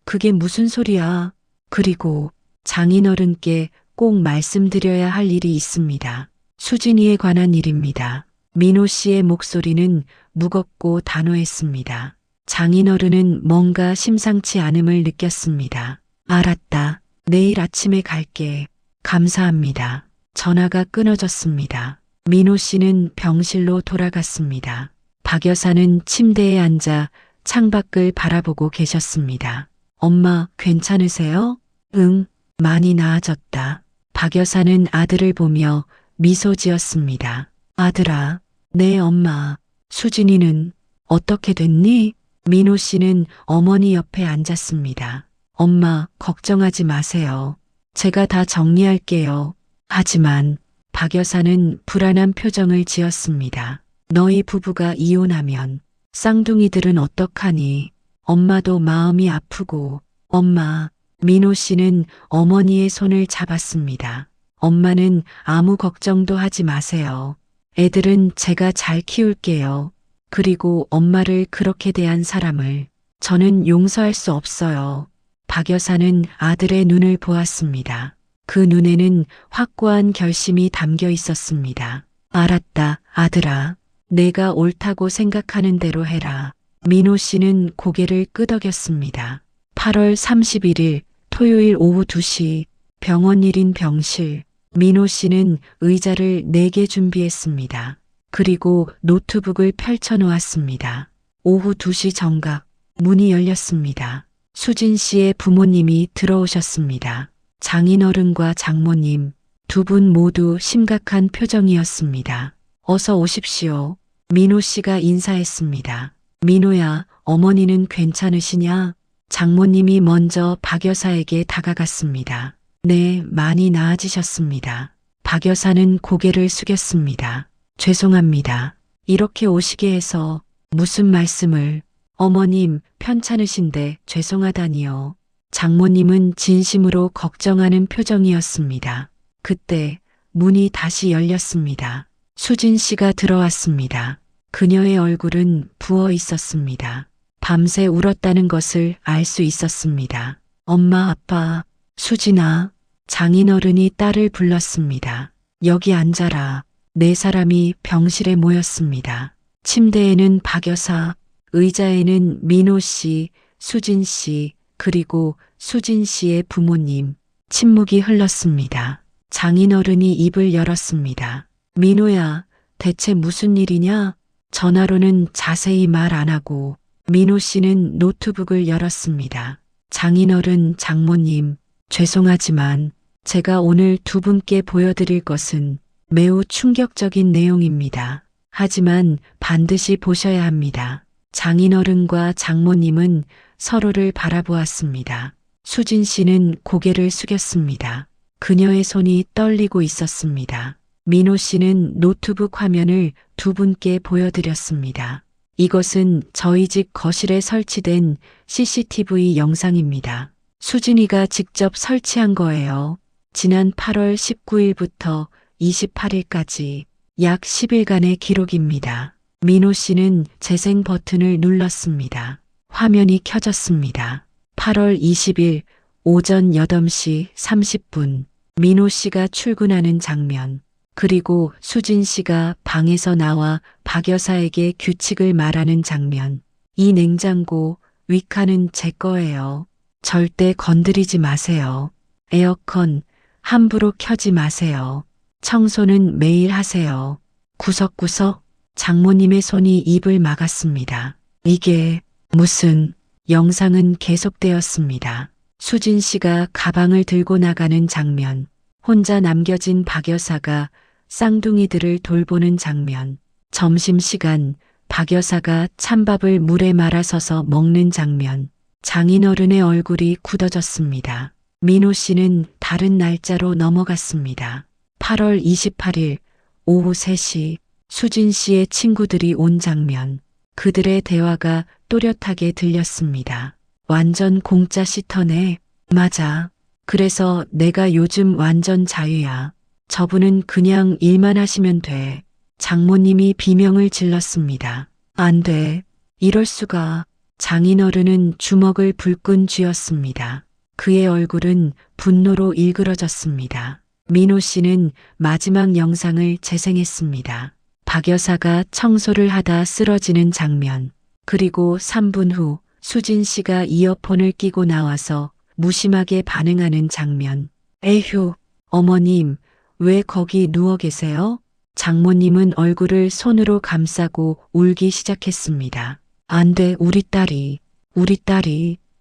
그게 무슨 소리야? 그리고 장인어른께 꼭 말씀드려야 할 일이 있습니다. 수진이에 관한 일입니다. 민호 씨의 목소리는 무겁고 단호했습니다. 장인어른은 뭔가 심상치 않음을 느꼈습니다. 알았다. 내일 아침에 갈게. 감사합니다. 전화가 끊어졌습니다. 민호 씨는 병실로 돌아갔습니다. 박 여사는 침대에 앉아 창밖을 바라보고 계셨습니다. 엄마, 괜찮으세요? 응, 많이 나아졌다. 박 여사는 아들을 보며 미소 지었습니다. 아들아, 네 엄마. 수진이는 어떻게 됐니? 민호 씨는 어머니 옆에 앉았습니다. 엄마, 걱정하지 마세요. 제가 다 정리할게요. 하지만 박 여사는 불안한 표정을 지었습니다. 너희 부부가 이혼하면 쌍둥이들은 어떡하니? 엄마도 마음이 아프고. 엄마, 민호 씨는 어머니의 손을 잡았습니다. 엄마는 아무 걱정도 하지 마세요. 애들은 제가 잘 키울게요. 그리고 엄마를 그렇게 대한 사람을 저는 용서할 수 없어요. 박 여사는 아들의 눈을 보았습니다. 그 눈에는 확고한 결심이 담겨 있었습니다. 알았다, 아들아. 내가 옳다고 생각하는 대로 해라. 민호 씨는 고개를 끄덕였습니다. 8월 31일 토요일 오후 2시 병원 1인 병실. 민호 씨는 의자를 4개 준비했습니다. 그리고 노트북을 펼쳐 놓았습니다. 오후 2시 정각 문이 열렸습니다. 수진 씨의 부모님이 들어오셨습니다. 장인어른과 장모님, 두 분 모두 심각한 표정이었습니다. 어서 오십시오. 민호 씨가 인사했습니다. 민호야, 어머니는 괜찮으시냐? 장모님이 먼저 박 여사에게 다가갔습니다. 네, 많이 나아지셨습니다. 박 여사는 고개를 숙였습니다. 죄송합니다. 이렇게 오시게 해서 무슨 말씀을. 어머님, 편찮으신데 죄송하다니요. 장모님은 진심으로 걱정하는 표정이었습니다. 그때 문이 다시 열렸습니다. 수진 씨가 들어왔습니다. 그녀의 얼굴은 부어 있었습니다. 밤새 울었다는 것을 알 수 있었습니다. 엄마, 아빠, 수진아. 장인어른이 딸을 불렀습니다. 여기 앉아라. 네 사람이 병실에 모였습니다. 침대에는 박 여사, 의자에는 민호 씨, 수진 씨, 그리고 수진 씨의 부모님. 침묵이 흘렀습니다. 장인어른이 입을 열었습니다. 민호야, 대체 무슨 일이냐? 전화로는 자세히 말 안 하고 민호 씨는 노트북을 열었습니다. 장인어른, 장모님, 죄송하지만 제가 오늘 두 분께 보여드릴 것은 매우 충격적인 내용입니다. 하지만 반드시 보셔야 합니다. 장인어른과 장모님은 서로를 바라보았습니다. 수진 씨는 고개를 숙였습니다. 그녀의 손이 떨리고 있었습니다. 민호 씨는 노트북 화면을 두 분께 보여드렸습니다. 이것은 저희 집 거실에 설치된 CCTV 영상입니다. 수진이가 직접 설치한 거예요. 지난 8월 19일부터 28일까지 약 10일간의 기록입니다. 민호 씨는 재생 버튼을 눌렀습니다. 화면이 켜졌습니다. 8월 20일 오전 8시 30분 민호 씨가 출근하는 장면, 그리고 수진 씨가 방에서 나와 박 여사에게 규칙을 말하는 장면. 이 냉장고, 위칸은 제 거예요. 절대 건드리지 마세요. 에어컨 함부로 켜지 마세요. 청소는 매일 하세요. 구석구석 장모님의 손이 입을 막았습니다. 이게 무슨. 영상은 계속되었습니다. 수진 씨가 가방을 들고 나가는 장면, 혼자 남겨진 박 여사가 쌍둥이들을 돌보는 장면, 점심시간 박 여사가 찬밥을 물에 말아서서 먹는 장면, 장인어른의 얼굴이 굳어졌습니다. 민호 씨는 다른 날짜로 넘어갔습니다. 8월 28일 오후 3시 수진 씨의 친구들이 온 장면, 그들의 대화가 또렷하게 들렸습니다. 완전 공짜 시터네. 맞아. 그래서 내가 요즘 완전 자유야. 저분은 그냥 일만 하시면 돼. 장모님이 비명을 질렀습니다. 안 돼. 이럴 수가. 장인어른은 주먹을 불끈 쥐었습니다. 그의 얼굴은 분노로 일그러졌습니다. 민호 씨는 마지막 영상을 재생했습니다. 박 여사가 청소를 하다 쓰러지는 장면, 그리고 3분 후 수진 씨가 이어폰을 끼고 나와서 무심하게 반응하는 장면. 에휴, 어머님, 왜 거기 누워 계세요? 장모님은 얼굴을 손으로 감싸고 울기 시작했습니다. 안 돼, 우리 딸이.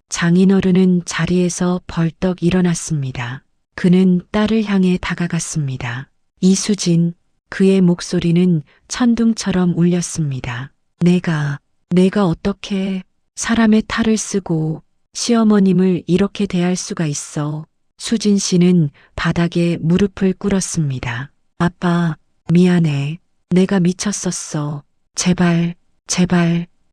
장인어른은 자리에서 벌떡 일어났습니다. 그는 딸을 향해 다가갔습니다. 이수진, 그의 목소리는 천둥처럼 울렸습니다. 내가 어떻게 사람의 탈을 쓰고 시어머님을 이렇게 대할 수가 있어. 수진 씨는 바닥에 무릎을 꿇었습니다. 아빠, 미안해. 내가 미쳤었어. 제발,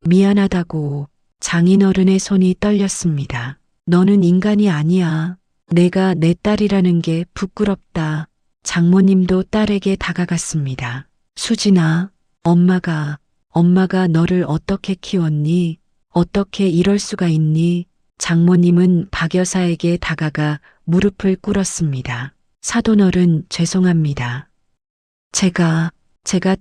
미안하다고. 장인어른의 손이 떨렸습니다. 너는 인간이 아니야. 내가 내 딸이라는 게 부끄럽다. 장모님도 딸에게 다가갔습니다. 수진아, 엄마가 너를 어떻게 키웠니? 어떻게 이럴 수가 있니? 장모님은 박 여사에게 다가가 무릎을 꿇었습니다. 사돈어른, 죄송합니다. 제가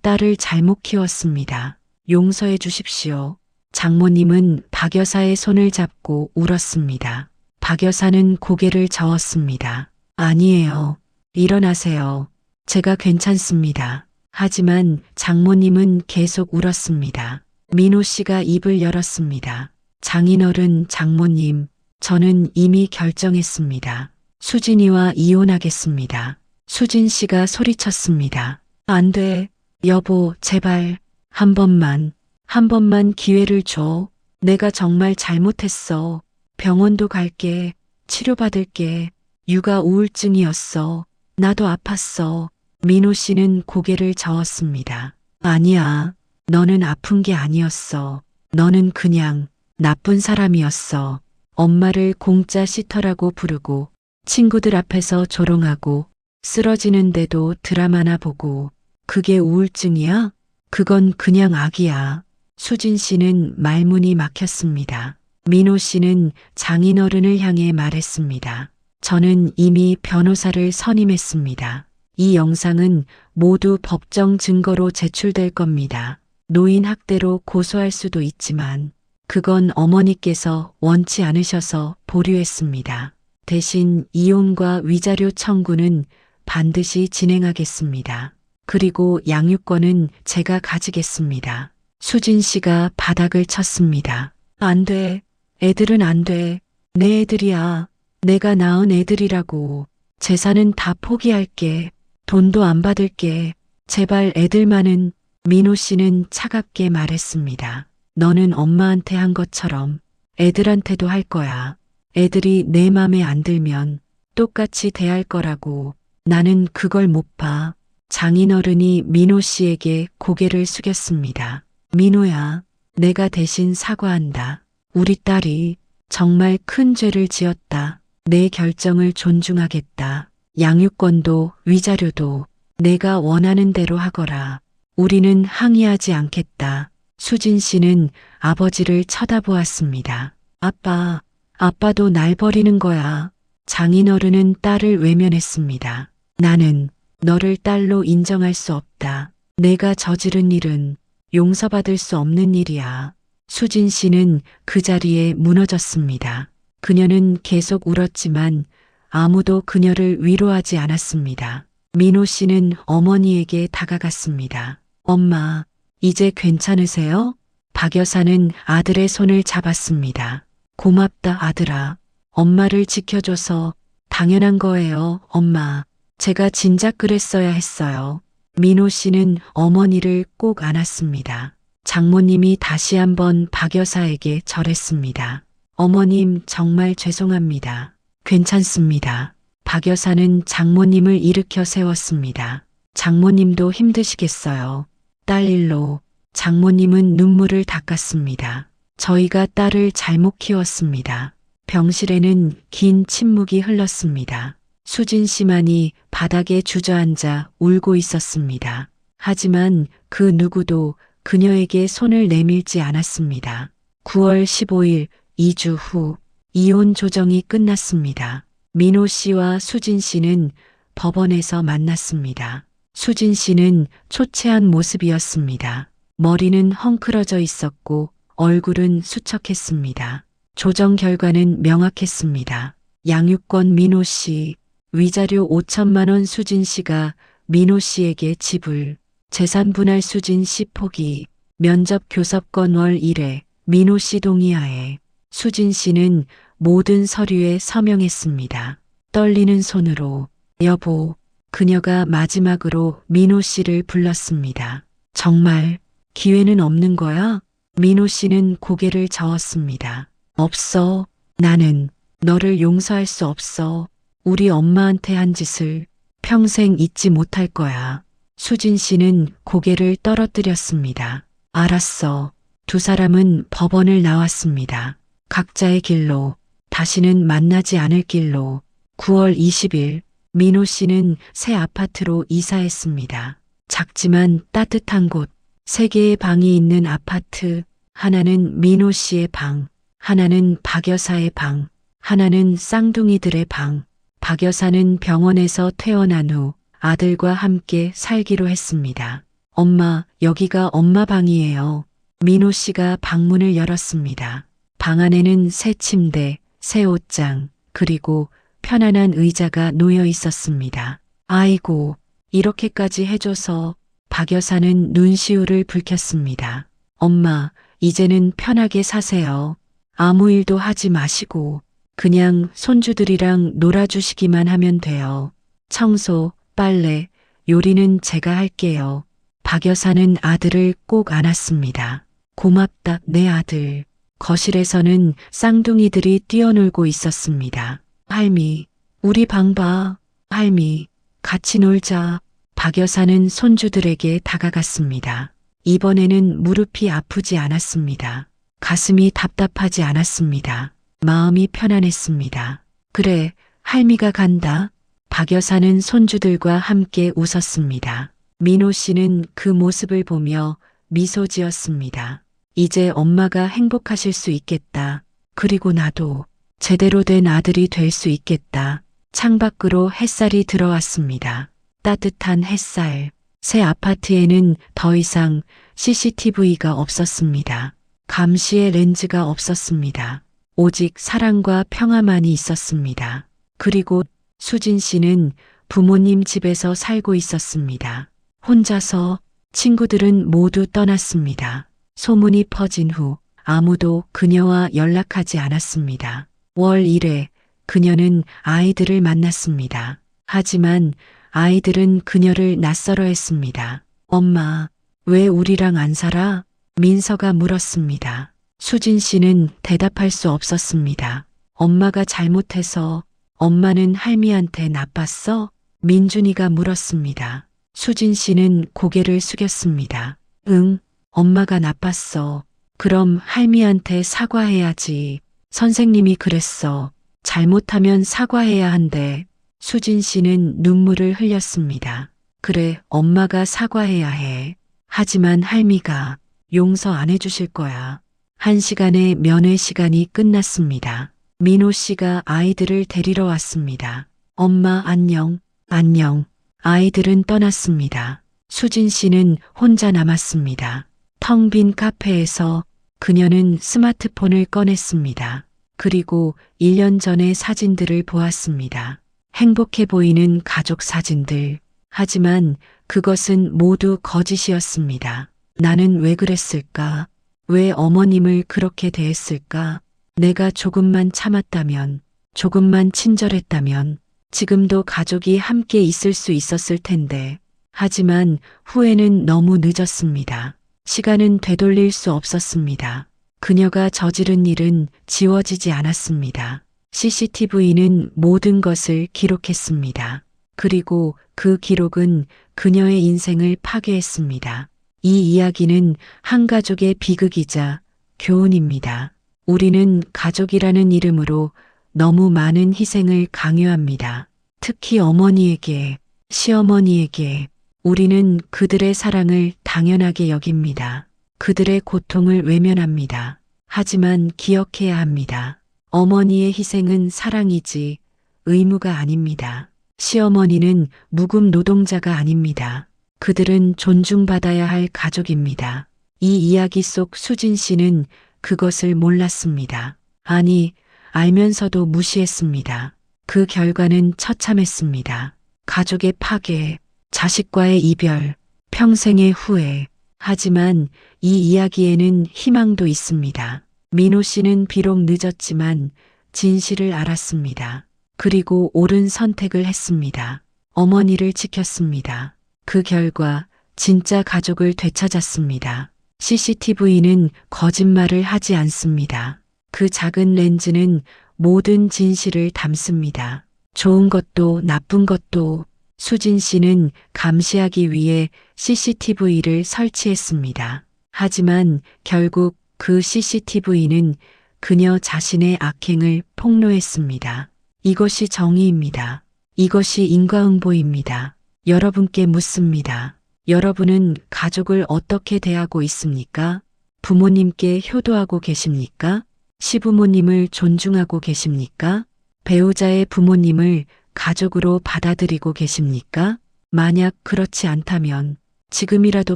딸을 잘못 키웠습니다. 용서해 주십시오. 장모님은 박 여사의 손을 잡고 울었습니다. 박 여사는 고개를 저었습니다. 아니에요. 일어나세요. 제가 괜찮습니다. 하지만 장모님은 계속 울었습니다. 민호 씨가 입을 열었습니다. 장인어른, 장모님, 저는 이미 결정했습니다. 수진이와 이혼하겠습니다. 수진 씨가 소리쳤습니다. 안 돼. 여보, 제발. 한 번만 기회를 줘. 내가 정말 잘못했어. 병원도 갈게. 치료받을게. 육아 우울증이었어. 나도 아팠어. 민호 씨는 고개를 저었습니다. 아니야. 너는 아픈 게 아니었어. 너는 그냥 나쁜 사람이었어. 엄마를 공짜 시터라고 부르고 친구들 앞에서 조롱하고 쓰러지는데도 드라마나 보고 그게 우울증이야? 그건 그냥 악이야. 수진 씨는 말문이 막혔습니다. 민호 씨는 장인어른을 향해 말했습니다. 저는 이미 변호사를 선임했습니다. 이 영상은 모두 법정 증거로 제출될 겁니다. 노인 학대로 고소할 수도 있지만 그건 어머니께서 원치 않으셔서 보류했습니다. 대신 이혼과 위자료 청구는 반드시 진행하겠습니다. 그리고 양육권은 제가 가지겠습니다. 수진 씨가 바닥을 쳤습니다. 안 돼. 애들은 안 돼. 내 애들이야. 내가 낳은 애들이라고. 재산은 다 포기할게. 돈도 안 받을게. 제발 애들만은. 민호 씨는 차갑게 말했습니다. 너는 엄마한테 한 것처럼 애들한테도 할 거야. 애들이 내 맘에 안 들면 똑같이 대할 거라고. 나는 그걸 못 봐. 장인어른이 민호 씨에게 고개를 숙였습니다. 민호야, 내가 대신 사과한다. 우리 딸이 정말 큰 죄를 지었다. 내 결정을 존중하겠다. 양육권도 위자료도 내가 원하는 대로 하거라. 우리는 항의하지 않겠다. 수진 씨는 아버지를 쳐다보았습니다. 아빠, 아빠도 날 버리는 거야. 장인어른은 딸을 외면했습니다. 나는 너를 딸로 인정할 수 없다. 내가 저지른 일은 용서받을 수 없는 일이야. 수진 씨는 그 자리에 무너졌습니다. 그녀는 계속 울었지만 아무도 그녀를 위로하지 않았습니다. 민호 씨는 어머니에게 다가갔습니다. 엄마, 이제 괜찮으세요? 박 여사는 아들의 손을 잡았습니다. 고맙다, 아들아. 엄마를 지켜줘서 당연한 거예요, 엄마. 제가 진작 그랬어야 했어요. 민호 씨는 어머니를 꼭 안았습니다. 장모님이 다시 한번 박 여사에게 절했습니다. 어머님, 정말 죄송합니다. 괜찮습니다. 박 여사는 장모님을 일으켜 세웠습니다. 장모님도 힘드시겠어요. 딸 일로. 장모님은 눈물을 닦았습니다. 저희가 딸을 잘못 키웠습니다. 병실에는 긴 침묵이 흘렀습니다. 수진 씨만이 바닥에 주저앉아 울고 있었습니다. 하지만 그 누구도 그녀에게 손을 내밀지 않았습니다. 9월 15일 2주 후 이혼 조정이 끝났습니다. 민호 씨와 수진 씨는 법원에서 만났습니다. 수진 씨는 초췌한 모습이었습니다. 머리는 헝클어져 있었고 얼굴은 수척했습니다. 조정 결과는 명확했습니다. 양육권 민호 씨, 위자료 5천만 원 수진 씨가 민호 씨에게 지불, 재산 분할 수진 씨 포기, 면접 교섭권 월 1회, 민호 씨 동의하에 수진 씨는 모든 서류에 서명했습니다. 떨리는 손으로 여보, 그녀가 마지막으로 민호 씨를 불렀습니다. 정말 기회는 없는 거야? 민호 씨는 고개를 저었습니다. 없어. 나는 너를 용서할 수 없어. 우리 엄마한테 한 짓을 평생 잊지 못할 거야. 수진 씨는 고개를 떨어뜨렸습니다. 알았어. 두 사람은 법원을 나왔습니다. 각자의 길로, 다시는 만나지 않을 길로. 9월 20일 민호 씨는 새 아파트로 이사했습니다. 작지만 따뜻한 곳, 3개의 방이 있는 아파트. 하나는 민호 씨의 방, 하나는 박 여사의 방, 하나는 쌍둥이들의 방. 박 여사는 병원에서 퇴원한 후 아들과 함께 살기로 했습니다. 엄마, 여기가 엄마 방이에요. 민호 씨가 방문을 열었습니다. 방 안에는 새 침대, 새 옷장, 그리고 편안한 의자가 놓여 있었습니다. 아이고, 이렇게까지 해줘서. 박 여사는 눈시울을 붉혔습니다. 엄마, 이제는 편하게 사세요. 아무 일도 하지 마시고 그냥 손주들이랑 놀아주시기만 하면 돼요. 청소, 빨래, 요리는 제가 할게요. 박 여사는 아들을 꼭 안았습니다. 고맙다, 내 아들. 거실에서는 쌍둥이들이 뛰어놀고 있었습니다. 할미, 우리 방 봐. 할미, 같이 놀자. 박 여사는 손주들에게 다가갔습니다. 이번에는 무릎이 아프지 않았습니다. 가슴이 답답하지 않았습니다. 마음이 편안했습니다. 그래, 할미가 간다. 박 여사는 손주들과 함께 웃었습니다. 민호 씨는 그 모습을 보며 미소 지었습니다. 이제 엄마가 행복하실 수 있겠다. 그리고 나도 제대로 된 아들이 될 수 있겠다. 창밖으로 햇살이 들어왔습니다. 따뜻한 햇살. 새 아파트에는 더 이상 CCTV가 없었습니다. 감시의 렌즈가 없었습니다. 오직 사랑과 평화만이 있었습니다. 그리고 수진 씨는 부모님 집에서 살고 있었습니다. 혼자서. 친구들은 모두 떠났습니다. 소문이 퍼진 후 아무도 그녀와 연락하지 않았습니다. 월 1회 그녀는 아이들을 만났습니다. 하지만 아이들은 그녀를 낯설어 했습니다. 엄마, 왜 우리랑 안 살아? 민서가 물었습니다. 수진 씨는 대답할 수 없었습니다. 엄마가 잘못해서. 엄마는 할미한테 나빴어? 민준이가 물었습니다. 수진 씨는 고개를 숙였습니다. 응, 엄마가 나빴어. 그럼 할미한테 사과해야지. 선생님이 그랬어. 잘못하면 사과해야 한대. 수진 씨는 눈물을 흘렸습니다. 그래, 엄마가 사과해야 해. 하지만 할미가 용서 안 해주실 거야. 1시간의 면회 시간이 끝났습니다. 민호 씨가 아이들을 데리러 왔습니다. 엄마 안녕, 안녕. 아이들은 떠났습니다. 수진 씨는 혼자 남았습니다. 텅 빈 카페에서 그녀는 스마트폰을 꺼냈습니다. 그리고 1년 전의 사진들을 보았습니다. 행복해 보이는 가족 사진들. 하지만 그것은 모두 거짓이었습니다. 나는 왜 그랬을까? 왜 어머님을 그렇게 대했을까? 내가 조금만 참았다면, 조금만 친절했다면, 지금도 가족이 함께 있을 수 있었을 텐데. 하지만 후회는 너무 늦었습니다. 시간은 되돌릴 수 없었습니다. 그녀가 저지른 일은 지워지지 않았습니다. CCTV는 모든 것을 기록했습니다. 그리고 그 기록은 그녀의 인생을 파괴했습니다. 이 이야기는 한 가족의 비극이자 교훈입니다. 우리는 가족이라는 이름으로 너무 많은 희생을 강요합니다. 특히 어머니에게, 시어머니에게. 우리는 그들의 사랑을 당연하게 여깁니다. 그들의 고통을 외면합니다. 하지만 기억해야 합니다. 어머니의 희생은 사랑이지 의무가 아닙니다. 시어머니는 무급 노동자가 아닙니다. 그들은 존중받아야 할 가족입니다. 이 이야기 속 수진 씨는 그것을 몰랐습니다. 아니, 알면서도 무시했습니다. 그 결과는 처참했습니다. 가족의 파괴, 자식과의 이별, 평생의 후회. 하지만 이 이야기에는 희망도 있습니다. 민호 씨는 비록 늦었지만 진실을 알았습니다. 그리고 옳은 선택을 했습니다. 어머니를 지켰습니다. 그 결과 진짜 가족을 되찾았습니다. CCTV는 거짓말을 하지 않습니다. 그 작은 렌즈는 모든 진실을 담습니다. 좋은 것도 나쁜 것도. 수진 씨는 감시하기 위해 CCTV를 설치했습니다. 하지만 결국 그 CCTV는 그녀 자신의 악행을 폭로했습니다. 이것이 정의입니다. 이것이 인과응보입니다. 여러분께 묻습니다. 여러분은 가족을 어떻게 대하고 있습니까? 부모님께 효도하고 계십니까? 시부모님을 존중하고 계십니까? 배우자의 부모님을 가족으로 받아들이고 계십니까? 만약 그렇지 않다면 지금이라도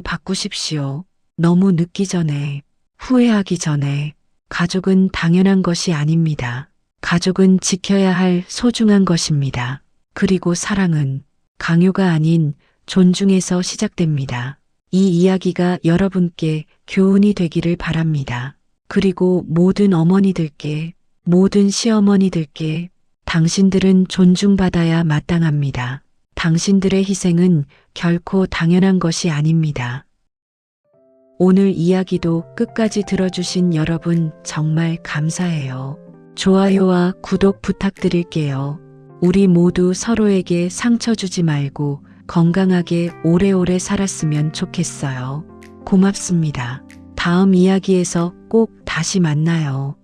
바꾸십시오. 너무 늦기 전에, 후회하기 전에. 가족은 당연한 것이 아닙니다. 가족은 지켜야 할 소중한 것입니다. 그리고 사랑은 강요가 아닌 존중에서 시작됩니다. 이 이야기가 여러분께 교훈이 되기를 바랍니다. 그리고 모든 어머니들께, 모든 시어머니들께 당신들은 존중받아야 마땅합니다. 당신들의 희생은 결코 당연한 것이 아닙니다. 오늘 이야기도 끝까지 들어주신 여러분 정말 감사해요. 좋아요와 구독 부탁드릴게요. 우리 모두 서로에게 상처 주지 말고 건강하게 오래오래 살았으면 좋겠어요. 고맙습니다. 다음 이야기에서 꼭 다시 만나요.